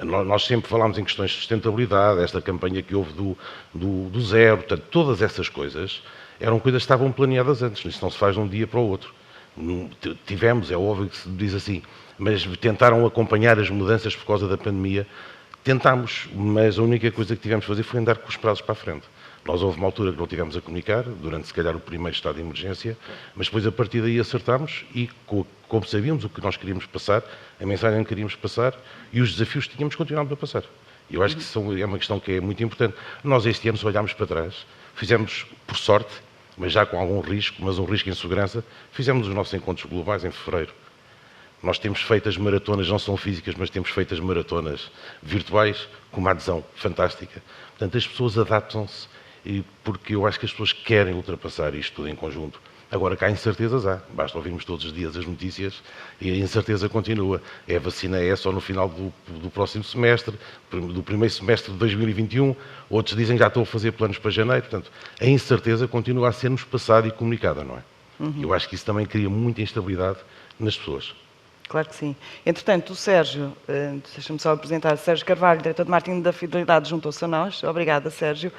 Nós sempre falámos em questões de sustentabilidade, esta campanha que houve do zero, portanto, todas essas coisas eram coisas que estavam planeadas antes, isso não se faz de um dia para o outro. Tivemos, é óbvio que se diz assim, mas tentaram acompanhar as mudanças por causa da pandemia. Tentámos, mas a única coisa que tivemos de fazer foi andar com os prazos para a frente. Nós houve uma altura que não tivemos a comunicar, durante se calhar o primeiro estado de emergência, mas depois a partir daí acertámos e, como sabíamos o que nós queríamos passar, a mensagem que queríamos passar e os desafios que tínhamos, continuámos a passar. Eu acho que é uma questão que é muito importante. Nós este ano, se olharmos para trás, fizemos, por sorte, mas já com algum risco, mas um risco em segurança, fizemos os nossos encontros globais em fevereiro. Nós temos feito as maratonas, não são físicas, mas temos feito as maratonas virtuais com uma adesão fantástica. Portanto, as pessoas adaptam-se porque eu acho que as pessoas querem ultrapassar isto tudo em conjunto. Agora, cá incertezas há. Basta ouvirmos todos os dias as notícias e a incerteza continua. A vacina é só no final do próximo semestre, do primeiro semestre de 2021. Outros dizem que já estão a fazer planos para janeiro. Portanto, a incerteza continua a ser-nos passada e comunicada, não é? Eu acho que isso também cria muita instabilidade nas pessoas. Claro que sim. Entretanto, o Sérgio, deixa-me só apresentar, Sérgio Carvalho, diretor de marketing da Fidelidade, juntou-se a nós. Obrigada, Sérgio.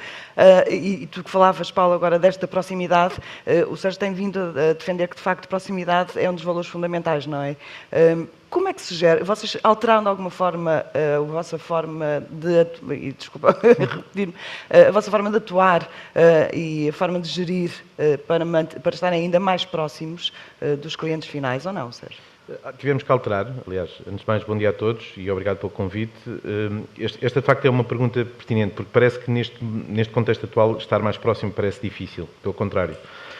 E tu que falavas, Paulo, agora desta proximidade, o Sérgio tem vindo a defender que, de facto, proximidade é um dos valores fundamentais, não é? Como é que se gera? Vocês alteraram de alguma forma a vossa forma de repetir-me, a vossa forma de atuar e a forma de gerir para estarem ainda mais próximos dos clientes finais, ou não, Sérgio? Tivemos que alterar, aliás, antes de mais, bom dia a todos e obrigado pelo convite. Esta, de facto, é uma pergunta pertinente, porque parece que neste contexto atual estar mais próximo parece difícil, pelo contrário.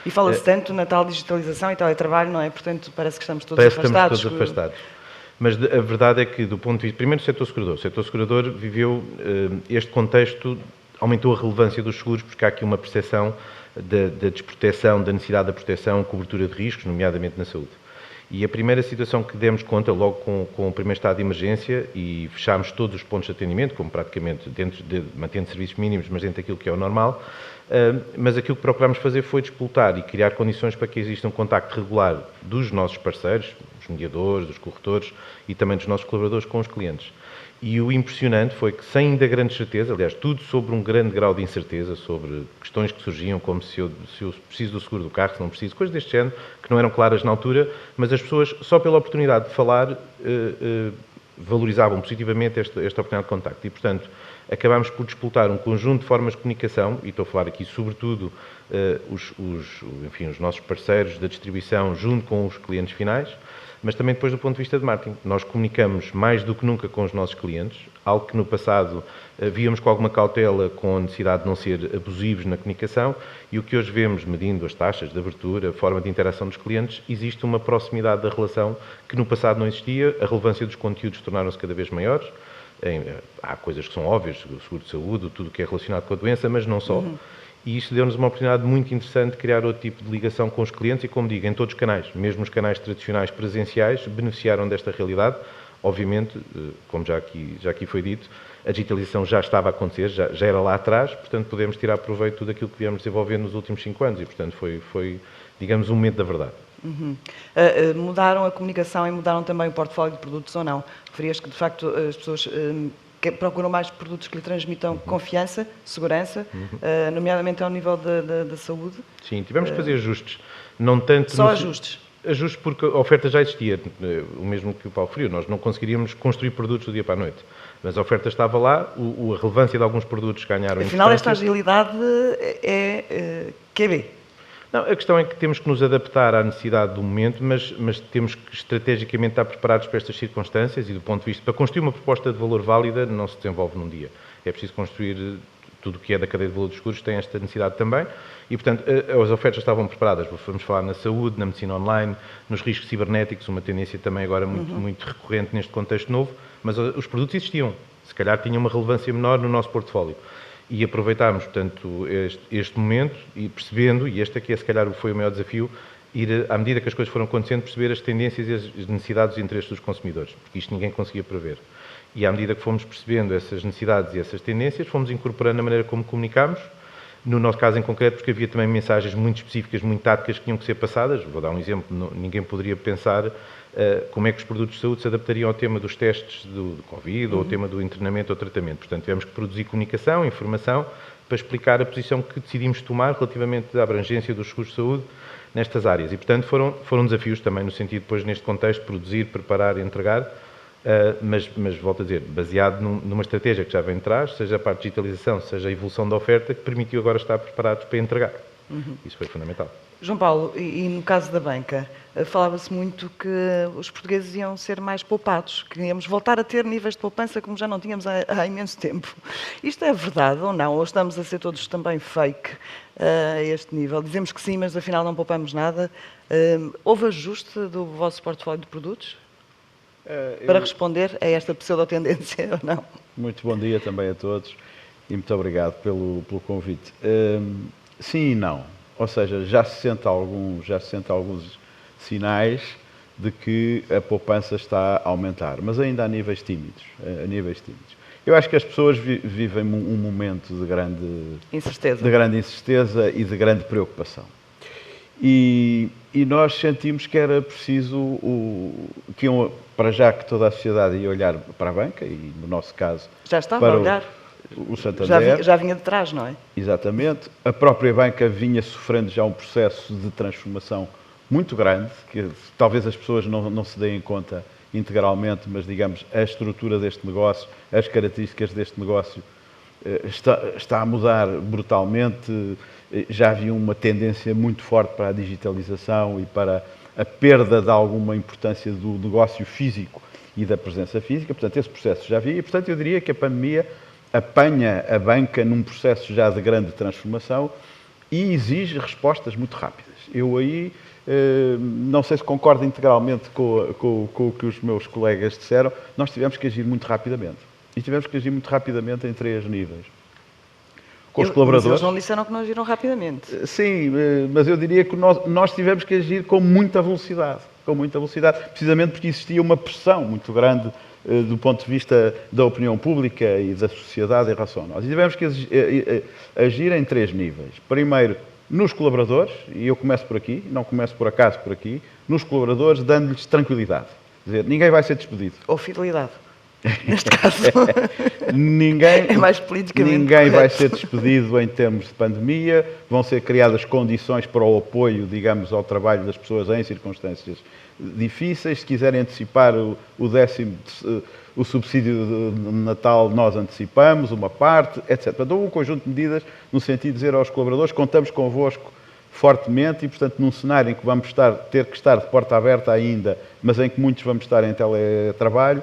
E fala-se tanto na tal digitalização e teletrabalho, não é? Portanto, parece que estamos todos afastados. Mas a verdade é que, do ponto de vista, primeiro, o setor segurador viveu este contexto, aumentou a relevância dos seguros, porque há aqui uma percepção da desproteção, da necessidade da proteção, cobertura de riscos, nomeadamente na saúde. E a primeira situação que demos conta, logo com o primeiro estado de emergência, e fechámos todos os pontos de atendimento, como praticamente mantendo serviços mínimos, mas dentro daquilo que é o normal, mas aquilo que procurámos fazer foi disputar e criar condições para que exista um contacto regular dos nossos parceiros, dos mediadores, dos corretores e também dos nossos colaboradores com os clientes. E o impressionante foi que, sem ainda grande certeza, aliás, tudo sobre um grande grau de incerteza, sobre questões que surgiam, como se eu preciso do seguro do carro, se não preciso, coisas deste género, que não eram claras na altura, mas as pessoas, só pela oportunidade de falar, valorizavam positivamente esta oportunidade de contacto. E, portanto, acabámos por disputar um conjunto de formas de comunicação, e estou a falar aqui, sobretudo, os nossos parceiros da distribuição junto com os clientes finais, mas também depois do ponto de vista de marketing. Nós comunicamos mais do que nunca com os nossos clientes, algo que no passado víamos com alguma cautela, com a necessidade de não ser abusivos na comunicação, e o que hoje vemos, medindo as taxas de abertura, a forma de interação dos clientes, existe uma proximidade da relação que no passado não existia, a relevância dos conteúdos tornaram-se cada vez maiores, há coisas que são óbvias, o seguro de saúde, tudo o que é relacionado com a doença, mas não só. E isto deu-nos uma oportunidade muito interessante de criar outro tipo de ligação com os clientes e, como digo, em todos os canais, mesmo os canais tradicionais presenciais, beneficiaram desta realidade. Obviamente, como já aqui foi dito, a digitalização já estava a acontecer, já era lá atrás, portanto podemos tirar proveito de tudo aquilo que viemos desenvolvendo nos últimos 5 anos e, portanto, foi digamos, um momento da verdade. Mudaram a comunicação e mudaram também o portfólio de produtos ou não? Referias que, de facto, as pessoas procuram mais produtos que lhe transmitam confiança, segurança, nomeadamente ao nível da saúde? Sim, tivemos que fazer ajustes. Não tanto só ajustes? Ajustes porque a oferta já existia, o mesmo que o Paulo referiu. Nós não conseguiríamos construir produtos do dia para a noite, mas a oferta estava lá, a relevância de alguns produtos ganharam importância. Afinal, esta agilidade é QB. Não, a questão é que temos que nos adaptar à necessidade do momento, mas temos que estrategicamente estar preparados para estas circunstâncias e do ponto de vista, para construir uma proposta de valor válida não se desenvolve num dia. É preciso construir tudo o que é da cadeia de valor dos seguros, tem esta necessidade também e, portanto, as ofertas estavam preparadas. Vamos falar na saúde, na medicina online, nos riscos cibernéticos, uma tendência também agora muito recorrente neste contexto novo, mas os produtos existiam, se calhar tinham uma relevância menor no nosso portfólio. E aproveitámos, portanto, este momento e percebendo, e este aqui se calhar foi o maior desafio, ir, à medida que as coisas foram acontecendo, perceber as tendências e as necessidades e interesses dos consumidores, porque isto ninguém conseguia prever. E à medida que fomos percebendo essas necessidades e essas tendências, fomos incorporando a maneira como comunicámos, No nosso caso em concreto, porque havia também mensagens muito específicas, muito táticas que tinham que ser passadas. Vou dar um exemplo, ninguém poderia pensar como é que os produtos de saúde se adaptariam ao tema dos testes do Covid ou ao tema do internamento ou tratamento. Portanto, tivemos que produzir comunicação, informação, para explicar a posição que decidimos tomar relativamente à abrangência dos seguros de saúde nestas áreas. E, portanto, foram desafios também no sentido, depois, neste contexto, produzir, preparar e entregar, mas volto a dizer, baseado numa estratégia que já vem atrás, seja a parte de digitalização, seja a evolução da oferta, que permitiu agora estar preparados para entregar. Isso foi fundamental. João Paulo, e no caso da banca, falava-se muito que os portugueses iam ser mais poupados, que íamos voltar a ter níveis de poupança como já não tínhamos há imenso tempo. Isto é verdade ou não? Ou estamos a ser todos também fake a este nível? Dizemos que sim, mas afinal não poupamos nada. Houve ajuste do vosso portfólio de produtos para responder a esta pseudo-tendência ou não? Muito bom dia também a todos e muito obrigado pelo convite. Sim e não. Ou seja, já se sente alguns sinais de que a poupança está a aumentar, mas ainda a níveis tímidos. Eu acho que as pessoas vivem um momento de grande incerteza e de grande preocupação. E nós sentimos que era preciso, para já que toda a sociedade ia olhar para a banca, e no nosso caso... Já estava a olhar? O Santander. Já vinha de trás, não é? Exatamente. A própria banca vinha sofrendo já um processo de transformação muito grande, que talvez as pessoas não se deem conta integralmente, mas, digamos, a estrutura deste negócio, as características deste negócio está a mudar brutalmente. Já havia uma tendência muito forte para a digitalização e para a perda de alguma importância do negócio físico e da presença física. Portanto, esse processo já havia e, portanto, eu diria que a pandemia apanha a banca num processo já de grande transformação e exige respostas muito rápidas. Eu aí não sei se concordo integralmente com o que os meus colegas disseram, nós tivemos que agir muito rapidamente. E tivemos que agir muito rapidamente em 3 níveis. Com os colaboradores. Mas eles não disseram que não agiram rapidamente. Sim, mas eu diria que nós tivemos que agir com muita velocidade, precisamente porque existia uma pressão muito grande do ponto de vista da opinião pública e da sociedade em relação a nós. E tivemos que agir em 3 níveis. Primeiro, nos colaboradores, e eu começo por aqui, não começo por acaso por aqui, nos colaboradores, dando-lhes tranquilidade. Quer dizer, ninguém vai ser despedido. Ou fidelidade, neste caso. Ninguém é mais politicamente Ninguém correto. vai ser despedido em termos de pandemia, vão ser criadas condições para o apoio, digamos, ao trabalho das pessoas em circunstâncias difíceis. Se quiserem antecipar o subsídio de Natal, nós antecipamos uma parte, etc. Portanto, houve um conjunto de medidas no sentido de dizer aos colaboradores: contamos convosco fortemente e, portanto, num cenário em que vamos ter que estar de porta aberta ainda, mas em que muitos vamos estar em teletrabalho,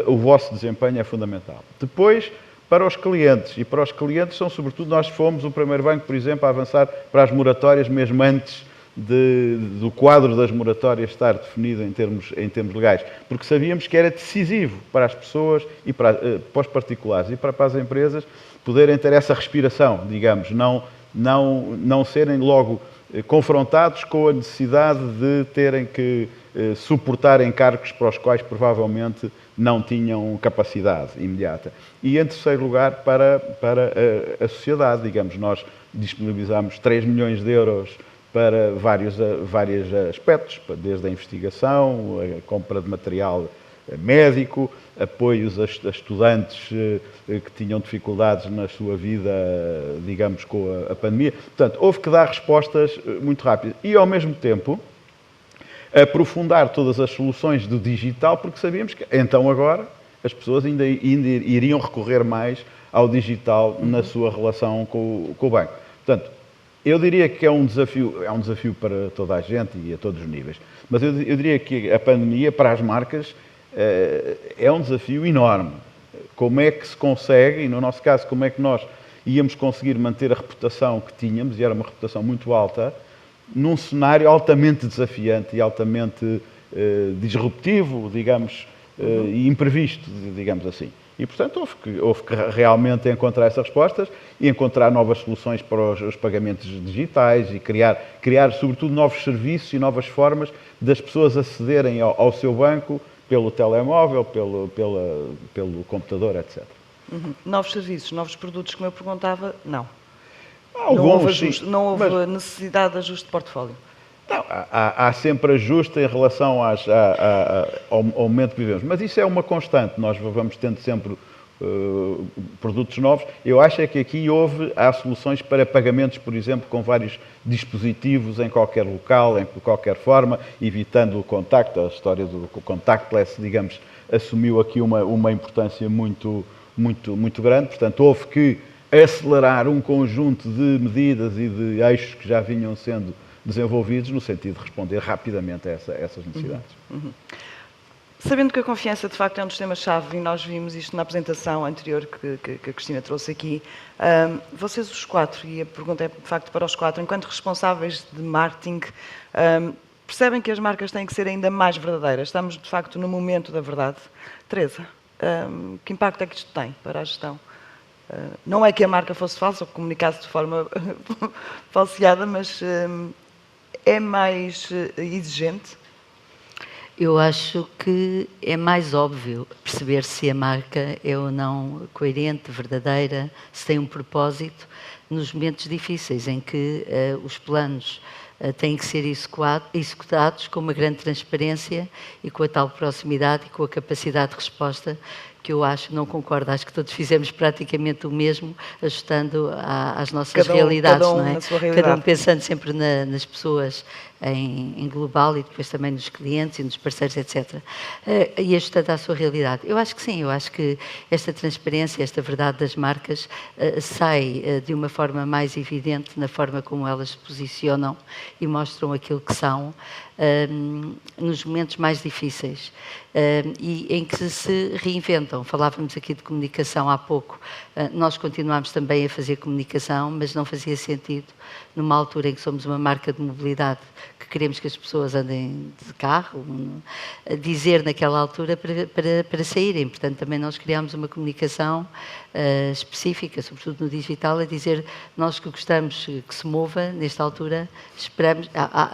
o vosso desempenho é fundamental. Depois, para os clientes, e para os clientes são sobretudo, nós fomos o primeiro banco, por exemplo, a avançar para as moratórias, mesmo antes do quadro das moratórias estar definido em termos legais, porque sabíamos que era decisivo para as pessoas e para os particulares e para as empresas poderem ter essa respiração, digamos, não serem logo confrontados com a necessidade de terem que suportar encargos para os quais provavelmente não tinham capacidade imediata. E, em terceiro lugar, para a sociedade, digamos, nós disponibilizámos 3 milhões de euros para vários aspectos, desde a investigação, a compra de material médico, apoios a estudantes que tinham dificuldades na sua vida, digamos, com a pandemia. Portanto, houve que dar respostas muito rápidas e, ao mesmo tempo, aprofundar todas as soluções do digital, porque sabíamos que, então, agora, as pessoas ainda iriam recorrer mais ao digital na sua relação com o banco. Portanto, eu diria que é um desafio para toda a gente e a todos os níveis, mas eu diria que a pandemia, para as marcas, é um desafio enorme. Como é que se consegue, e no nosso caso, como é que nós íamos conseguir manter a reputação que tínhamos, e era uma reputação muito alta, num cenário altamente desafiante e altamente disruptivo, digamos, e imprevisto, digamos assim. E, portanto, houve que realmente encontrar essas respostas e encontrar novas soluções para os pagamentos digitais e criar, sobretudo, novos serviços e novas formas das pessoas acederem ao seu banco pelo telemóvel, pelo computador, etc. Novos serviços, novos produtos, como eu perguntava, não. Não houve necessidade de ajuste de portfólio? Não, há sempre ajuste em relação ao momento que vivemos, mas isso é uma constante, nós vamos tendo sempre produtos novos. Eu acho é que aqui há soluções para pagamentos, por exemplo, com vários dispositivos em qualquer local, de qualquer forma, evitando o contacto. A história do contactless, digamos, assumiu aqui uma importância muito grande. Portanto, houve que acelerar um conjunto de medidas e de eixos que já vinham sendo desenvolvidos no sentido de responder rapidamente a essas necessidades. Sabendo que a confiança, de facto, é um dos temas-chave, e nós vimos isto na apresentação anterior que a Cristina trouxe aqui, vocês os quatro, e a pergunta é, de facto, para os quatro, enquanto responsáveis de marketing, percebem que as marcas têm que ser ainda mais verdadeiras? Estamos, de facto, no momento da verdade. Teresa, que impacto é que isto tem para a gestão? Não é que a marca fosse falsa ou que comunicasse de forma falseada, mas é mais exigente? Eu acho que é mais óbvio perceber se a marca é ou não coerente, verdadeira, se tem um propósito nos momentos difíceis em que os planos têm que ser executados com uma grande transparência e com a tal proximidade e com a capacidade de resposta que eu não concordo, acho que todos fizemos praticamente o mesmo, ajustando às nossas realidades, não é? Na sua realidade. Cada um pensando sempre nas pessoas em global e depois também nos clientes e nos parceiros, etc. E ajustando à sua realidade. Eu acho que sim, eu acho que esta transparência, esta verdade das marcas sai de uma forma mais evidente na forma como elas se posicionam e mostram aquilo que são nos momentos mais difíceis e em que se reinventam. Falávamos aqui de comunicação há pouco. Nós continuamos também a fazer comunicação, mas não fazia sentido numa altura em que somos uma marca de mobilidade, que queremos que as pessoas andem de carro, dizer naquela altura para saírem. Portanto, também nós criámos uma comunicação específica, sobretudo no digital, a dizer nós que gostamos que se mova, nesta altura,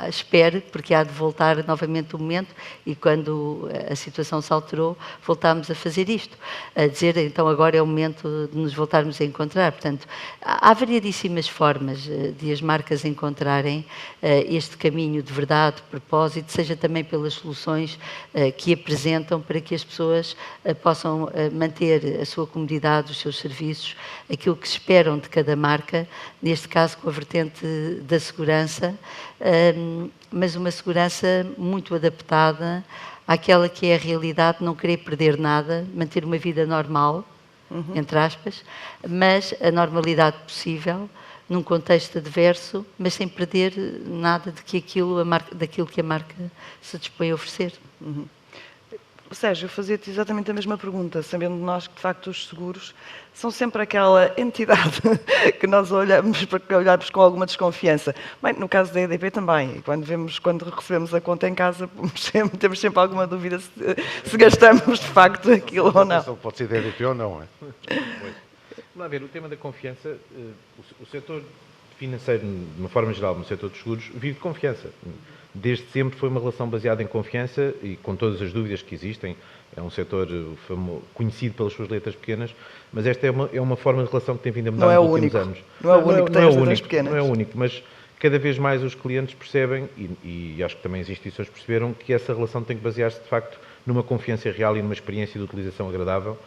espere, porque há de voltar novamente o momento e quando a situação se alterou, voltámos a fazer isto. A dizer, então, agora é o momento de nos voltarmos a encontrar. Portanto, há variadíssimas formas de as marcas encontrarem este caminho de verdade, de propósito, seja também pelas soluções que apresentam para que as pessoas possam manter a sua comodidade, os seus serviços, aquilo que esperam de cada marca, neste caso com a vertente da segurança, mas uma segurança muito adaptada àquela que é a realidade, não querer perder nada, manter uma vida normal, entre aspas, mas a normalidade possível, num contexto adverso, mas sem perder nada daquilo que a marca se dispõe a oferecer. Sérgio, eu fazia-te exatamente a mesma pergunta, sabendo nós que, de facto, os seguros são sempre aquela entidade que nós olhamos com alguma desconfiança. Bem, no caso da EDP também, quando recebemos a conta em casa, temos sempre alguma dúvida se gastamos, de facto, aquilo ou não. Pode ser da EDP ou não, é? Vamos lá ver, o tema da confiança, o setor financeiro, de uma forma geral, no setor dos seguros, vive de confiança. Desde sempre foi uma relação baseada em confiança e com todas as dúvidas que existem. É um setor conhecido pelas suas letras pequenas, mas esta é uma forma de relação que tem vindo a mudar nos últimos anos. Não é o único que tem as letras pequenas. Não é o único, mas cada vez mais os clientes percebem, e acho que também as instituições perceberam, que essa relação tem que basear-se, de facto, numa confiança real e numa experiência de utilização agradável.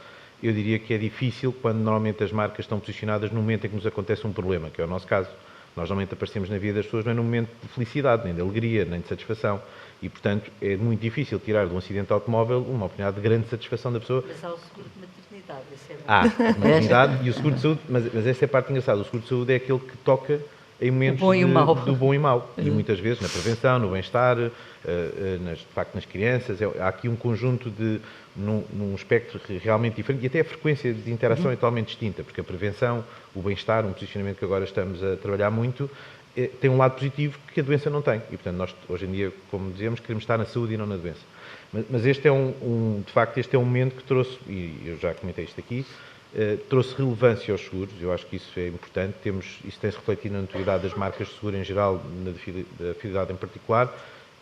Eu diria que é difícil quando normalmente as marcas estão posicionadas no momento em que nos acontece um problema, que é o nosso caso. Nós normalmente aparecemos na vida das pessoas não é num momento de felicidade, nem de alegria, nem de satisfação. E, portanto, é muito difícil tirar de um acidente automóvel uma oportunidade de grande satisfação da pessoa. Mas há o seguro de maternidade. Há a maternidade e o seguro de saúde, mas essa é a parte engraçada. O seguro de saúde é aquele que toca em momentos do bom e mau. E muitas vezes na prevenção, no bem-estar, de facto nas crianças. Há aqui um conjunto num espectro realmente diferente e até a frequência de interação é totalmente distinta, porque a prevenção, o bem-estar, um posicionamento que agora estamos a trabalhar muito, tem um lado positivo que a doença não tem. E, portanto, nós hoje em dia, como dizemos, queremos estar na saúde e não na doença. Mas este é de facto, este é um momento que trouxe, e eu já comentei isto aqui, trouxe relevância aos seguros. Eu acho que isso é importante. Isso tem-se refletido na notoriedade das marcas de seguro em geral, da fidelidade em particular.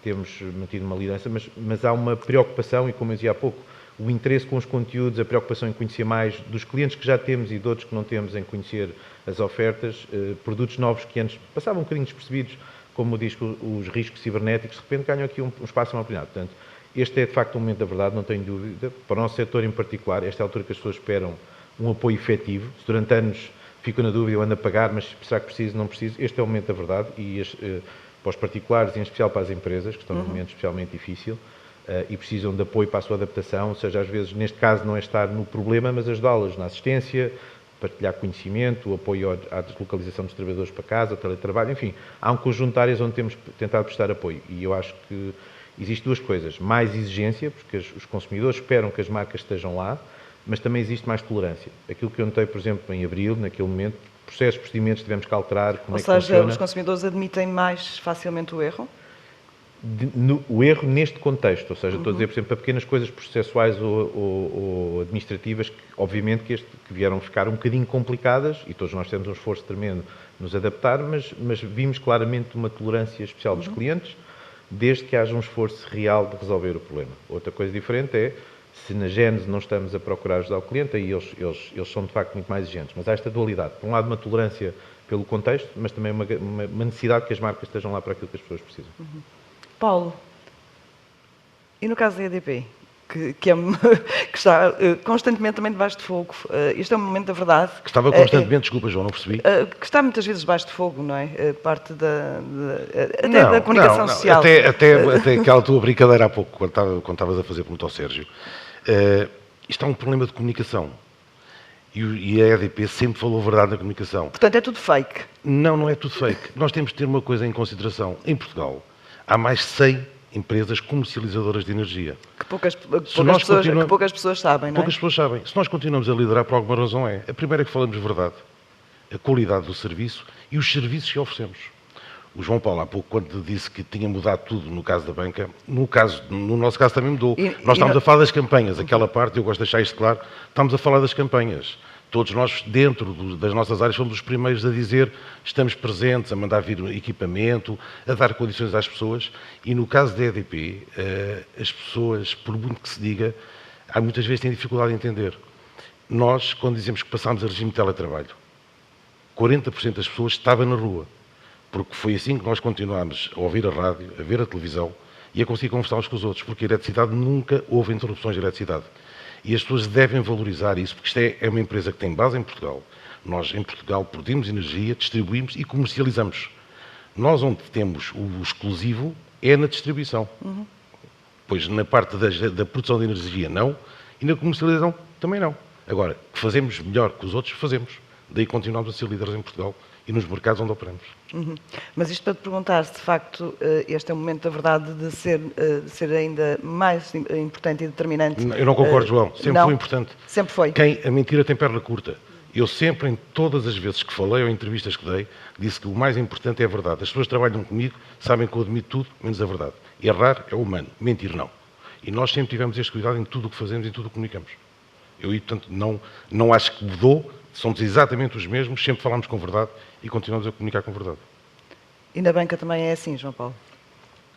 Temos mantido uma liderança, mas há uma preocupação, e como eu dizia há pouco, o interesse com os conteúdos, a preocupação em conhecer mais dos clientes que já temos e de outros que não temos em conhecer as ofertas, produtos novos que antes passavam um bocadinho despercebidos, como diz os riscos cibernéticos, de repente ganham aqui um espaço na oportunidade. Portanto, este é de facto um momento da verdade, não tenho dúvida. Para o nosso setor em particular, esta é a altura que as pessoas esperam um apoio efetivo. Se durante anos fico na dúvida, eu ando a pagar, mas será que preciso, não preciso? Este é o momento da verdade e para os particulares e em especial para as empresas, que estão num momento especialmente difícil e precisam de apoio para a sua adaptação, ou seja, às vezes, neste caso, não é estar no problema, mas ajudá-las na assistência, partilhar conhecimento, o apoio à deslocalização dos trabalhadores para casa, ao teletrabalho, enfim, há um conjunto de áreas onde temos tentado prestar apoio e eu acho que existem duas coisas, mais exigência, porque os consumidores esperam que as marcas estejam lá, mas também existe mais tolerância. Aquilo que eu notei, por exemplo, em abril, naquele momento, processos, procedimentos tivemos que alterar, como é que funciona. Ou seja, os consumidores admitem mais facilmente o erro? O erro neste contexto, ou seja, estou a dizer, por exemplo, para pequenas coisas processuais ou administrativas, que, obviamente que vieram ficar um bocadinho complicadas, e todos nós temos um esforço tremendo nos adaptar, mas vimos claramente uma tolerância especial dos clientes, desde que haja um esforço real de resolver o problema. Outra coisa diferente é, se na gênese não estamos a procurar ajudar o cliente, aí eles são de facto muito mais exigentes. Mas há esta dualidade. Por um lado, uma tolerância pelo contexto, mas também uma necessidade que as marcas estejam lá para aquilo que as pessoas precisam. Paulo, e no caso da EDP, que está constantemente também debaixo de fogo, isto é um momento da verdade. Que estava constantemente, desculpa João, não percebi. Que está muitas vezes debaixo de fogo, não é? Parte da comunicação social. Até aquela tua brincadeira há pouco, quando estavas a fazer pergunta ao Sérgio. Isto é um problema de comunicação. E a EDP sempre falou a verdade na comunicação. Portanto, é tudo fake? Não é tudo fake. Nós temos de ter uma coisa em consideração. Em Portugal, há mais de 100 empresas comercializadoras de energia. Que poucas pessoas sabem, não é? Poucas pessoas sabem. Se nós continuamos a liderar, por alguma razão é. A primeira é que falamos verdade, a qualidade do serviço e os serviços que oferecemos. O João Paulo, há pouco, quando disse que tinha mudado tudo no caso da banca, no nosso caso também mudou. Nós estamos a falar das campanhas, aquela parte, eu gosto de deixar isto claro, estamos a falar das campanhas. Todos nós, dentro das nossas áreas, somos os primeiros a dizer estamos presentes, a mandar vir equipamento, a dar condições às pessoas. E no caso da EDP, as pessoas, por muito que se diga, há muitas vezes têm dificuldade em entender. Nós, quando dizemos que passámos a regime de teletrabalho, 40% das pessoas estavam na rua. Porque foi assim que nós continuámos a ouvir a rádio, a ver a televisão e a conseguir conversar uns com os outros, porque a eletricidade nunca houve interrupções de eletricidade. E as pessoas devem valorizar isso, porque isto é uma empresa que tem base em Portugal. Nós, em Portugal, produzimos energia, distribuímos e comercializamos. Nós, onde temos o exclusivo, é na distribuição. Pois na parte da produção de energia, não, e na comercialização, também não. Agora, que fazemos melhor que os outros, fazemos. Daí continuamos a ser líderes em Portugal e nos mercados onde operamos. Mas isto para te perguntar se de facto este é o momento da verdade de ser ainda mais importante e determinante. Eu não concordo, João. Sempre foi importante. Sempre foi. A mentira tem perna curta. Eu sempre, em todas as vezes que falei ou em entrevistas que dei, disse que o mais importante é a verdade. As pessoas que trabalham comigo sabem que eu admito tudo, menos a verdade. Errar é humano, mentir não. E nós sempre tivemos este cuidado em tudo o que fazemos e em tudo o que comunicamos. Eu, portanto, não acho que mudou. Somos exatamente os mesmos, sempre falamos com verdade e continuamos a comunicar com verdade. E na banca também é assim, João Paulo?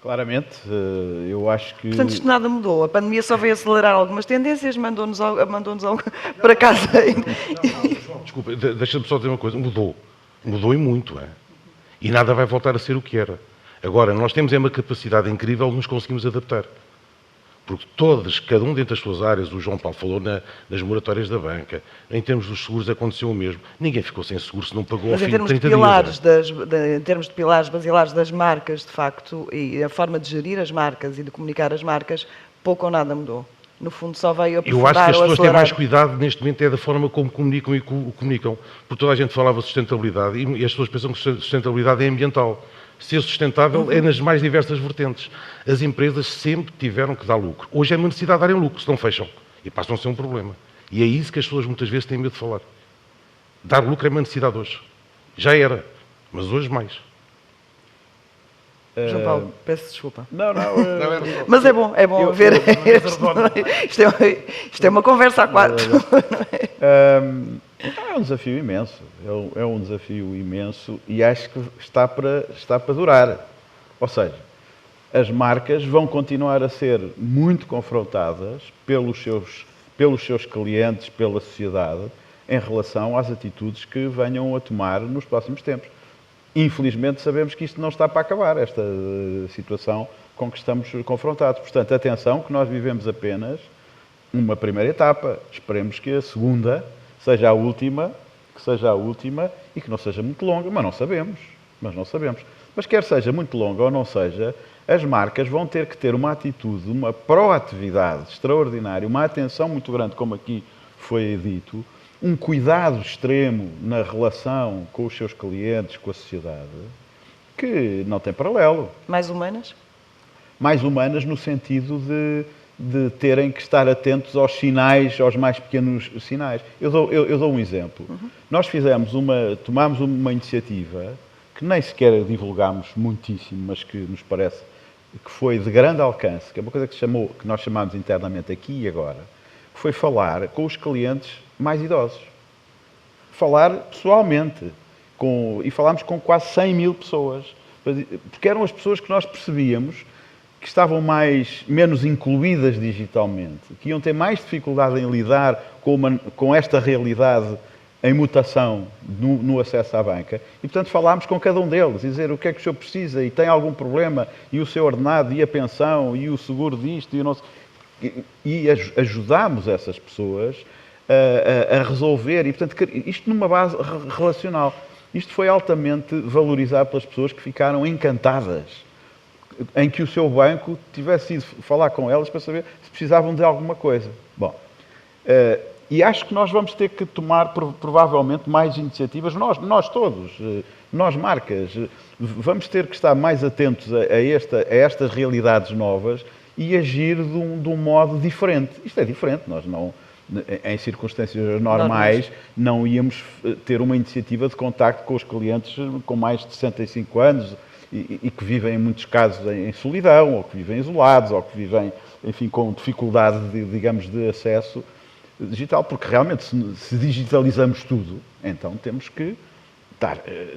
Claramente, eu acho que... Portanto, isto nada mudou. A pandemia só veio acelerar algumas tendências, mandou-nos para casa. Não, desculpa, deixa-me só dizer uma coisa. Mudou e muito. E nada vai voltar a ser o que era. Agora, nós temos uma capacidade incrível de nos conseguirmos adaptar. Porque cada um dentro das suas áreas, o João Paulo falou nas moratórias da banca, em termos dos seguros aconteceu o mesmo. Ninguém ficou sem seguro se não pagou ao fim de 30 dias. Em termos de pilares basilares das marcas, de facto, e a forma de gerir as marcas e de comunicar as marcas, pouco ou nada mudou. No fundo, só veio aprofundar. Eu acho que as pessoas têm mais cuidado neste momento é da forma como comunicam e comunicam. Porque toda a gente falava de sustentabilidade e as pessoas pensam que sustentabilidade é ambiental. Ser sustentável é nas mais diversas vertentes. As empresas sempre tiveram que dar lucro. Hoje é uma necessidade de darem lucro, se não fecham. E passam a ser um problema. E é isso que as pessoas muitas vezes têm medo de falar. Dar lucro é uma necessidade hoje. Já era, mas hoje mais. João Paulo, peço desculpa. Não, mas é bom ver. Isto é uma conversa a quatro. É um desafio imenso. É um desafio imenso e acho que está para durar. Ou seja, as marcas vão continuar a ser muito confrontadas pelos seus clientes, pela sociedade, em relação às atitudes que venham a tomar nos próximos tempos. Infelizmente sabemos que isto não está para acabar, esta situação com que estamos confrontados. Portanto, atenção, que nós vivemos apenas uma primeira etapa. Esperemos que a segunda seja a última, e que não seja muito longa, mas não sabemos. Mas quer seja muito longa ou não seja, as marcas vão ter que ter uma atitude, uma proatividade extraordinária, uma atenção muito grande, como aqui foi dito, um cuidado extremo na relação com os seus clientes, com a sociedade, que não tem paralelo. Mais humanas? Mais humanas no sentido de terem que estar atentos aos sinais, aos mais pequenos sinais. Eu dou um exemplo. Nós tomámos uma iniciativa que nem sequer divulgámos muitíssimo, mas que nos parece que foi de grande alcance, que é uma coisa que nós chamámos internamente aqui e agora, que foi falar com os clientes mais idosos. Falar pessoalmente. E falámos com quase 100 mil pessoas. Porque eram as pessoas que nós percebíamos que estavam menos incluídas digitalmente, que iam ter mais dificuldade em lidar com esta realidade em mutação no acesso à banca. E, portanto, falámos com cada um deles, e dizer o que é que o senhor precisa, e tem algum problema, e o seu ordenado, e a pensão, e o seguro disto, e o nosso... E ajudámos essas pessoas a resolver, e, portanto, isto numa base relacional. Isto foi altamente valorizado pelas pessoas que ficaram encantadas, em que o seu banco tivesse ido falar com elas para saber se precisavam de alguma coisa. Bom, e acho que nós vamos ter que tomar provavelmente mais iniciativas, nós todos, nós marcas, vamos ter que estar mais atentos a estas realidades novas e agir de um modo diferente. Isto é diferente, nós não, em circunstâncias normais, não íamos ter uma iniciativa de contacto com os clientes com mais de 65 anos, e que vivem, em muitos casos, em solidão, ou que vivem isolados, ou que vivem, enfim, com dificuldade, de acesso digital, porque realmente, se digitalizamos tudo, então temos que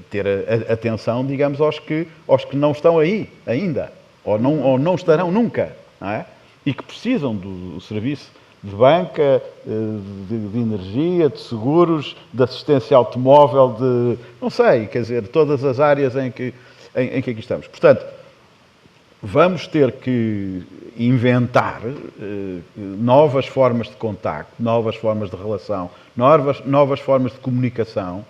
ter atenção, digamos, aos que não estão aí ainda, ou não estarão nunca, não é? E que precisam do serviço de banca, de energia, de seguros, de assistência automóvel, não sei, quer dizer, todas as áreas em que aqui estamos. Portanto, vamos ter que inventar novas formas de contacto, novas formas de relação, novas formas de comunicação,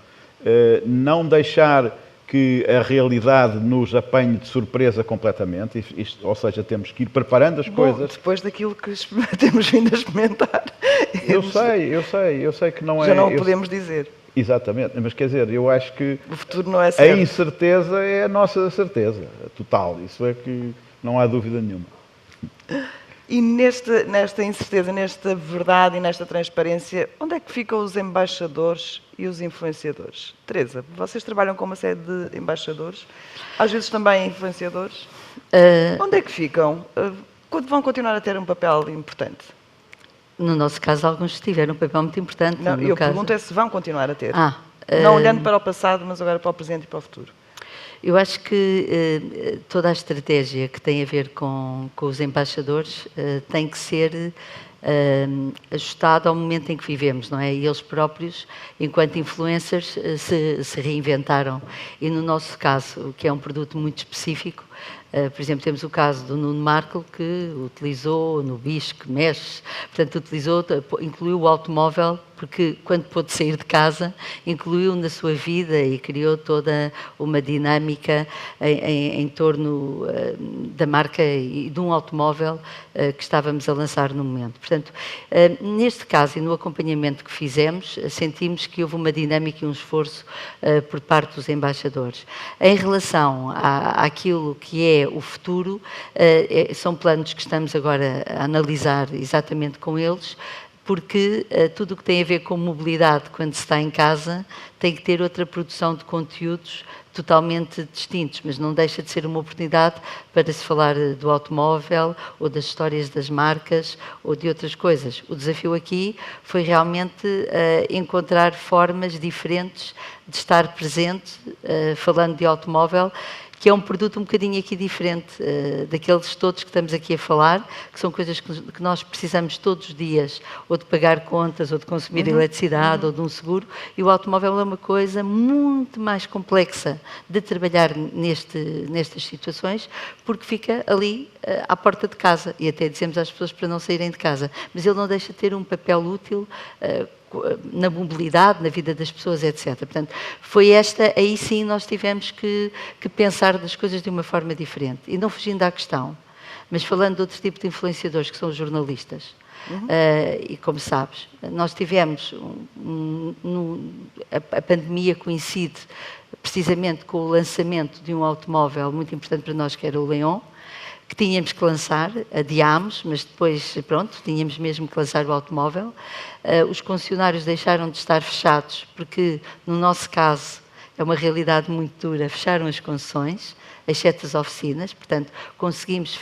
não deixar que a realidade nos apanhe de surpresa completamente, ou seja, temos que ir preparando as coisas. Depois daquilo que temos vindo a experimentar. Eu sei que não é... Já não o podemos dizer. Exatamente, mas quer dizer, eu acho que o futuro não é certo. A incerteza é a nossa certeza total, isso é que não há dúvida nenhuma. E nesta incerteza, nesta verdade e nesta transparência, onde é que ficam os embaixadores e os influenciadores? Teresa, vocês trabalham com uma série de embaixadores, às vezes também influenciadores. Onde é que ficam? Vão continuar a ter um papel importante? No nosso caso, alguns tiveram um papel muito importante. Não, eu pergunto é se vão continuar a ter. Não olhando para o passado, mas agora para o presente e para o futuro. Eu acho que toda a estratégia que tem a ver com os embaixadores tem que ser ajustada ao momento em que vivemos, não é? E eles próprios, enquanto influencers, se reinventaram. E no nosso caso, que é um produto muito específico, por exemplo, temos o caso do Nuno Marco, que utilizou no BISC, MES, portanto, incluiu o automóvel, porque quando pôde sair de casa, incluiu na sua vida e criou toda uma dinâmica em torno da marca e de um automóvel que estávamos a lançar no momento. Portanto, neste caso e no acompanhamento que fizemos, sentimos que houve uma dinâmica e um esforço por parte dos embaixadores. Em relação àquilo que é o futuro, são planos que estamos agora a analisar exatamente com eles, porque tudo o que tem a ver com mobilidade quando se está em casa tem que ter outra produção de conteúdos totalmente distintos, mas não deixa de ser uma oportunidade para se falar do automóvel ou das histórias das marcas ou de outras coisas. O desafio aqui foi realmente encontrar formas diferentes de estar presente, falando de automóvel, que é um produto um bocadinho aqui diferente daqueles todos que estamos aqui a falar, que são coisas que nós precisamos todos os dias, ou de pagar contas, ou de consumir eletricidade, ou de um seguro, e o automóvel é uma coisa muito mais complexa de trabalhar nestas situações, porque fica ali à porta de casa, e até dizemos às pessoas para não saírem de casa, mas ele não deixa de ter um papel útil na mobilidade, na vida das pessoas, etc. Portanto, foi aí sim nós tivemos que pensar das coisas de uma forma diferente. E não fugindo à questão, mas falando de outro tipo de influenciadores, que são os jornalistas. E como sabes, nós tivemos, a pandemia coincide precisamente com o lançamento de um automóvel muito importante para nós, que era o Leon, que tínhamos que lançar, adiámos, mas depois, pronto, tínhamos mesmo que lançar o automóvel. Os concessionários deixaram de estar fechados, porque, no nosso caso, é uma realidade muito dura, fecharam as concessões, exceto as oficinas, portanto, conseguimos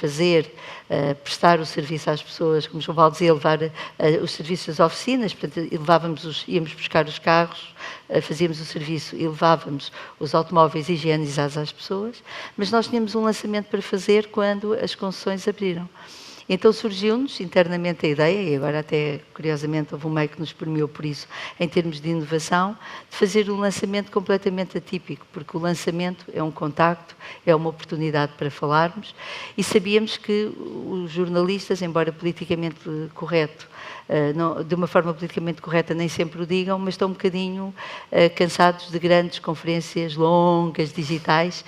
prestar o serviço às pessoas, como João Paulo dizia, levar os serviços às oficinas, portanto, íamos buscar os carros, fazíamos o serviço e levávamos os automóveis higienizados às pessoas, mas nós tínhamos um lançamento para fazer quando as concessões abriram. Então surgiu-nos internamente a ideia, e agora até, curiosamente, houve um meio que nos premiou por isso, em termos de inovação, de fazer um lançamento completamente atípico, porque o lançamento é um contacto, é uma oportunidade para falarmos, e sabíamos que os jornalistas, embora politicamente correto, de uma forma politicamente correta nem sempre o digam, mas estão um bocadinho cansados de grandes conferências longas, digitais,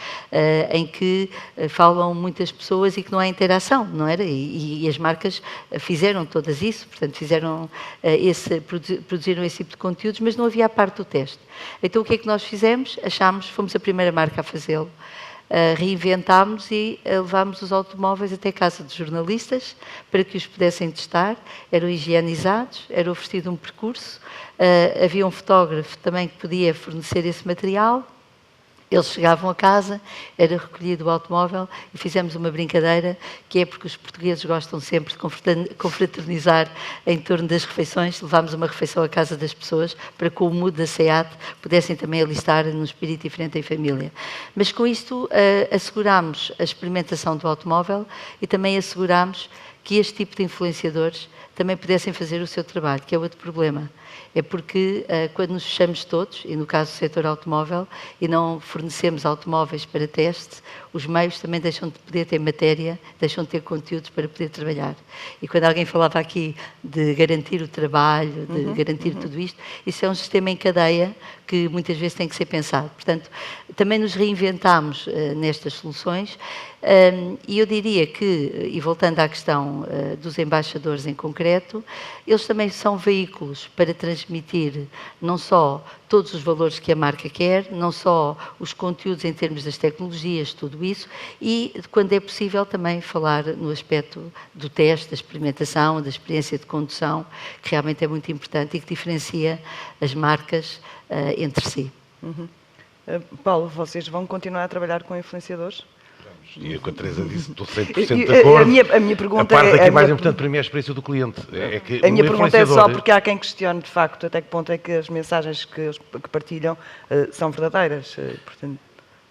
em que falam muitas pessoas e que não há interação, não era? E as marcas fizeram todas isso, portanto produziram esse tipo de conteúdos, mas não havia a parte do teste. Então o que é que nós fizemos? Fomos a primeira marca a fazê-lo. Reinventámos e levámos os automóveis até a casa dos jornalistas para que os pudessem testar, eram higienizados, era oferecido um percurso, havia um fotógrafo também que podia fornecer esse material. Eles chegavam a casa, era recolhido o automóvel e fizemos uma brincadeira, que é porque os portugueses gostam sempre de confraternizar em torno das refeições. Levámos uma refeição à casa das pessoas para que o mood da SEAT pudessem também alistar num espírito diferente em família. Mas com isto assegurámos a experimentação do automóvel e também assegurámos que este tipo de influenciadores também pudessem fazer o seu trabalho, que é outro problema. É porque quando nos fechamos todos, e no caso do setor automóvel, e não fornecemos automóveis para teste, os meios também deixam de poder ter matéria, deixam de ter conteúdos para poder trabalhar. E quando alguém falava aqui de garantir o trabalho, de garantir tudo isto, isso é um sistema em cadeia que muitas vezes tem que ser pensado. Portanto, também nos reinventámos nestas soluções, e eu diria que, e voltando à questão dos embaixadores em concreto, eles também são veículos para transmitir não só todos os valores que a marca quer, não só os conteúdos em termos das tecnologias, tudo isso, e quando é possível também falar no aspecto do teste, da experimentação, da experiência de condução, que realmente é muito importante e que diferencia as marcas entre si. Paulo, vocês vão continuar a trabalhar com influenciadores? E eu com a Teresa disse, estou 100% de acordo. A minha pergunta a parte aqui mais importante para mim é a experiência do cliente. A minha pergunta é só porque há quem questione, de facto, até que ponto é que as mensagens que partilham são verdadeiras. Portanto...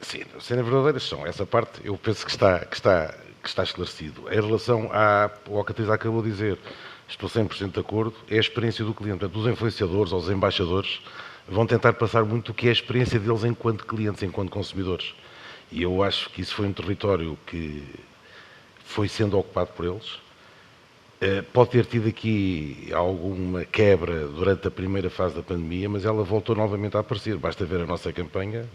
Sim, serem verdadeiras são. Essa parte eu penso que está esclarecido. Em relação ao que a Teresa acabou de dizer, estou 100% de acordo, é a experiência do cliente. Portanto, os influenciadores ou os embaixadores vão tentar passar muito o que é a experiência deles enquanto clientes, enquanto consumidores. E eu acho que isso foi um território que foi sendo ocupado por eles. Pode ter tido aqui alguma quebra durante a primeira fase da pandemia, mas ela voltou novamente a aparecer. Basta ver a nossa campanha,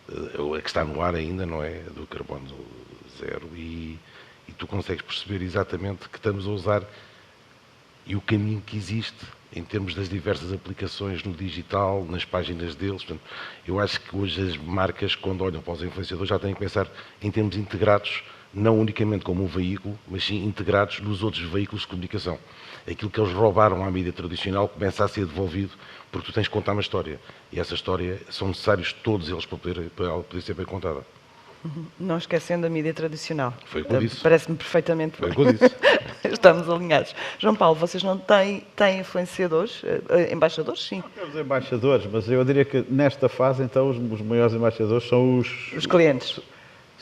a que está no ar ainda, não é? Do carbono zero. E tu consegues perceber exatamente que estamos a usar e o caminho que existe em termos das diversas aplicações no digital, nas páginas deles. Portanto, eu acho que hoje as marcas, quando olham para os influenciadores, já têm que pensar em termos integrados, não unicamente como um veículo, mas sim integrados nos outros veículos de comunicação. Aquilo que eles roubaram à mídia tradicional começa a ser devolvido, porque tu tens que contar uma história. E essa história são necessários todos eles para ela poder ser bem contada. Não esquecendo a mídia tradicional. Foi o que eu disse. Parece-me perfeitamente Foi o bem. que eu disse. Estamos alinhados. João Paulo, vocês não têm influenciadores? Embaixadores, sim. Temos embaixadores, mas eu diria que nesta fase, então, os maiores embaixadores são Os clientes.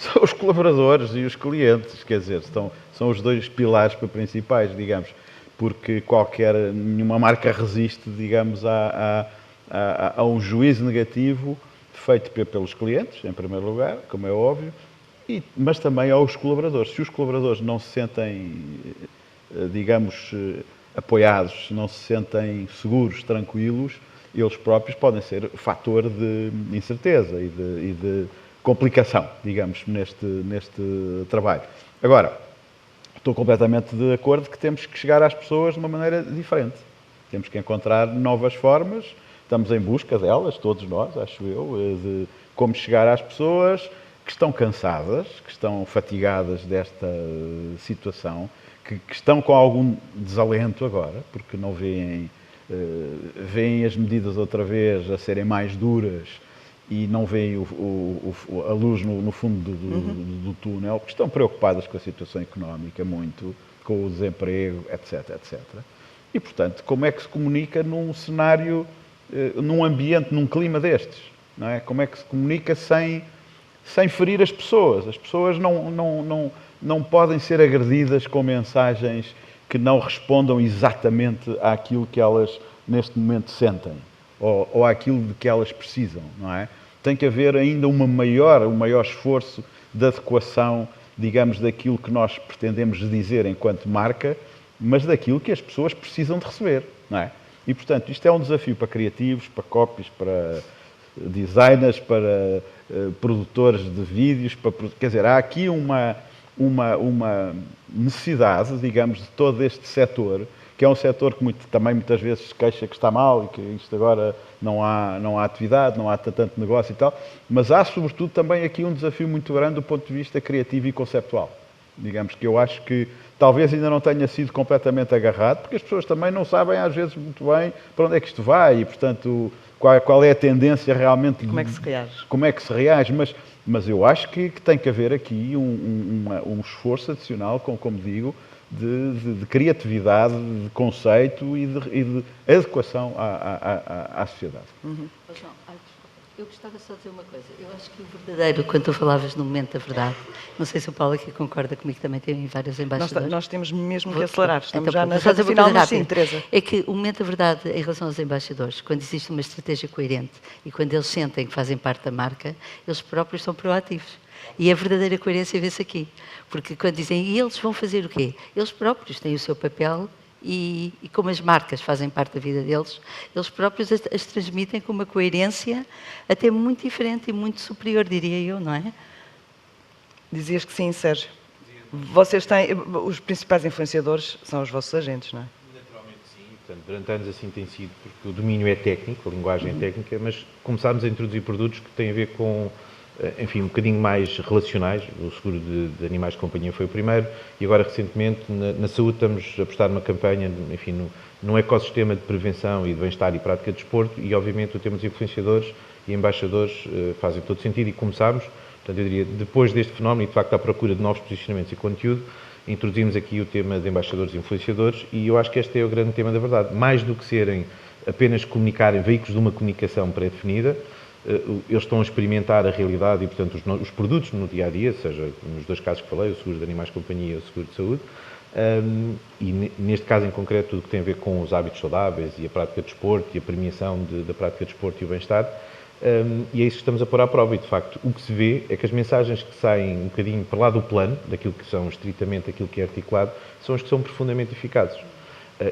são os colaboradores e os clientes, quer dizer, são os dois pilares principais, digamos, porque nenhuma marca resiste, digamos, a um juízo negativo feito pelos clientes, em primeiro lugar, como é óbvio, mas também aos colaboradores. Se os colaboradores não se sentem, digamos, apoiados, não se sentem seguros, tranquilos, eles próprios podem ser fator de incerteza e de complicação, digamos, neste trabalho. Agora, estou completamente de acordo que temos que chegar às pessoas de uma maneira diferente. Temos que encontrar novas formas, estamos em busca delas, todos nós, acho eu, de como chegar às pessoas que estão cansadas, que estão fatigadas desta situação, que estão com algum desalento agora, porque não veem as medidas outra vez a serem mais duras e não veem a luz no fundo do túnel, que estão preocupadas com a situação económica muito, com o desemprego, etc, etc. E, portanto, como é que se comunica num cenário, num ambiente, num clima destes? Não é? Como é que se comunica sem ferir as pessoas? As pessoas não podem ser agredidas com mensagens que não respondam exatamente àquilo que elas neste momento sentem ou àquilo de que elas precisam, não é? Tem que haver ainda um maior esforço de adequação, digamos, daquilo que nós pretendemos dizer enquanto marca, mas daquilo que as pessoas precisam de receber, não é? E, portanto, isto é um desafio para criativos, para copies, para designers, para produtores de vídeos, quer dizer, há aqui uma necessidade, digamos, de todo este setor, que é um setor que também muitas vezes se queixa que está mal e que isto agora não há atividade, não há tanto negócio e tal, mas há sobretudo também aqui um desafio muito grande do ponto de vista criativo e conceptual. Digamos que eu acho que talvez ainda não tenha sido completamente agarrado, porque as pessoas também não sabem às vezes muito bem para onde é que isto vai e, portanto, qual é a tendência realmente. Como é que se reage? Como é que se reage, mas eu acho que tem que haver aqui um esforço adicional, como digo, de criatividade, de conceito e de adequação à sociedade. Eu gostava só de dizer uma coisa. Eu acho que o verdadeiro, quando tu falavas no momento da verdade, não sei se o Paulo aqui concorda comigo, também tem vários embaixadores. Nós temos mesmo que acelerar. Estamos então, já na fase final, mas sim, Teresa. É que o momento da verdade em relação aos embaixadores, quando existe uma estratégia coerente e quando eles sentem que fazem parte da marca, eles próprios são proativos. E a verdadeira coerência vê-se aqui. Porque quando dizem, e eles vão fazer o quê? Eles próprios têm o seu papel e como as marcas fazem parte da vida deles, eles próprios as transmitem com uma coerência até muito diferente e muito superior, diria eu, não é? Dizias que sim, Sérgio. Vocês têm, os principais influenciadores são os vossos agentes, não é? Naturalmente sim. Portanto, durante anos assim tem sido, porque o domínio é técnico, a linguagem é técnica, mas começámos a introduzir produtos que têm a ver com, enfim, um bocadinho mais relacionais. O seguro de animais de companhia foi o primeiro e agora recentemente na saúde estamos a apostar numa campanha, enfim, num ecossistema de prevenção e de bem-estar e prática de desporto e obviamente o tema dos influenciadores e embaixadores fazem todo sentido e começámos, portanto eu diria, depois deste fenómeno e de facto à procura de novos posicionamentos e conteúdo, introduzimos aqui o tema de embaixadores e influenciadores e eu acho que este é o grande tema da verdade, mais do que serem apenas comunicarem veículos de uma comunicação pré-definida, eles estão a experimentar a realidade e, portanto, os produtos no dia-a-dia, seja nos dois casos que falei, o seguro de animais de companhia e o seguro de saúde, e neste caso em concreto tudo o que tem a ver com os hábitos saudáveis e a prática de desporto e a premiação da prática de desporto e o bem-estar, e é isso que estamos a pôr à prova e, de facto, o que se vê é que as mensagens que saem um bocadinho para lá do plano, daquilo que são estritamente aquilo que é articulado, são as que são profundamente eficazes.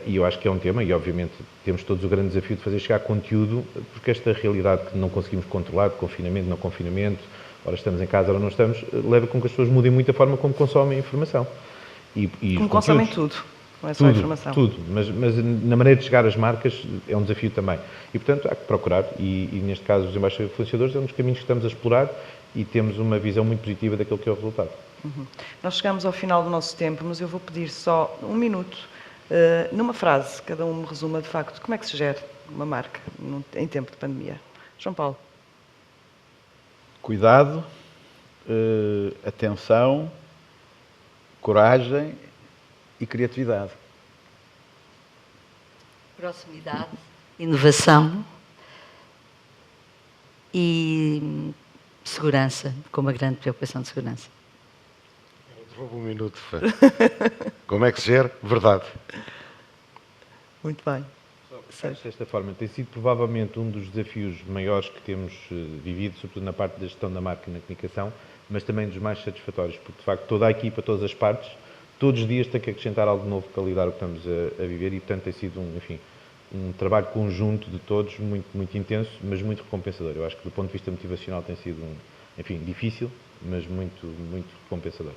E eu acho que é um tema, e obviamente temos todos o grande desafio de fazer chegar conteúdo, porque esta realidade que não conseguimos controlar, de confinamento, não confinamento, ora estamos em casa, ora não estamos, leva com que as pessoas mudem muito a forma como consomem a informação. Como consomem tudo, não é só a informação. Tudo, mas na maneira de chegar às marcas é um desafio também. E, portanto, há que procurar, e neste caso os embaixadores influenciadores é um dos caminhos que estamos a explorar e temos uma visão muito positiva daquilo que é o resultado. Nós chegamos ao final do nosso tempo, mas eu vou pedir só um minuto. Numa frase, cada um me resuma de facto como é que se gera uma marca em tempo de pandemia. João Paulo. Cuidado, atenção, coragem e criatividade. Proximidade, inovação e segurança, com uma grande preocupação de segurança. Rouba um minuto. Como é que se gera? Verdade. Muito bem. Desta forma, tem sido provavelmente um dos desafios maiores que temos vivido, sobretudo na parte da gestão da marca e na comunicação, mas também dos mais satisfatórios, porque de facto toda a equipa, todas as partes, todos os dias tem que acrescentar algo novo para lidar com o que estamos a viver e, portanto, tem sido um trabalho conjunto de todos, muito, muito intenso, mas muito recompensador. Eu acho que do ponto de vista motivacional tem sido, difícil, mas muito, muito recompensador.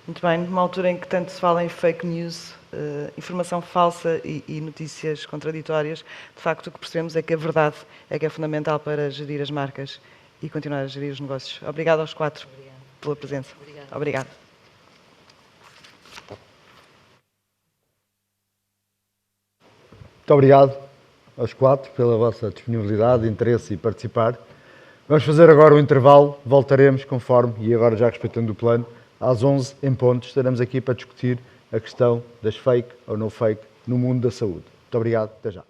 Muito bem, numa altura em que tanto se fala em fake news, informação falsa e notícias contraditórias, de facto o que percebemos é que a verdade é que é fundamental para gerir as marcas e continuar a gerir os negócios. Obrigada aos 4 pela presença. Obrigada. Muito obrigado aos 4 pela vossa disponibilidade, interesse e participar. Vamos fazer agora um intervalo, voltaremos conforme, e agora já respeitando o plano, às 11 em ponto, estaremos aqui para discutir a questão das fake ou no fake no mundo da saúde. Muito obrigado, até já.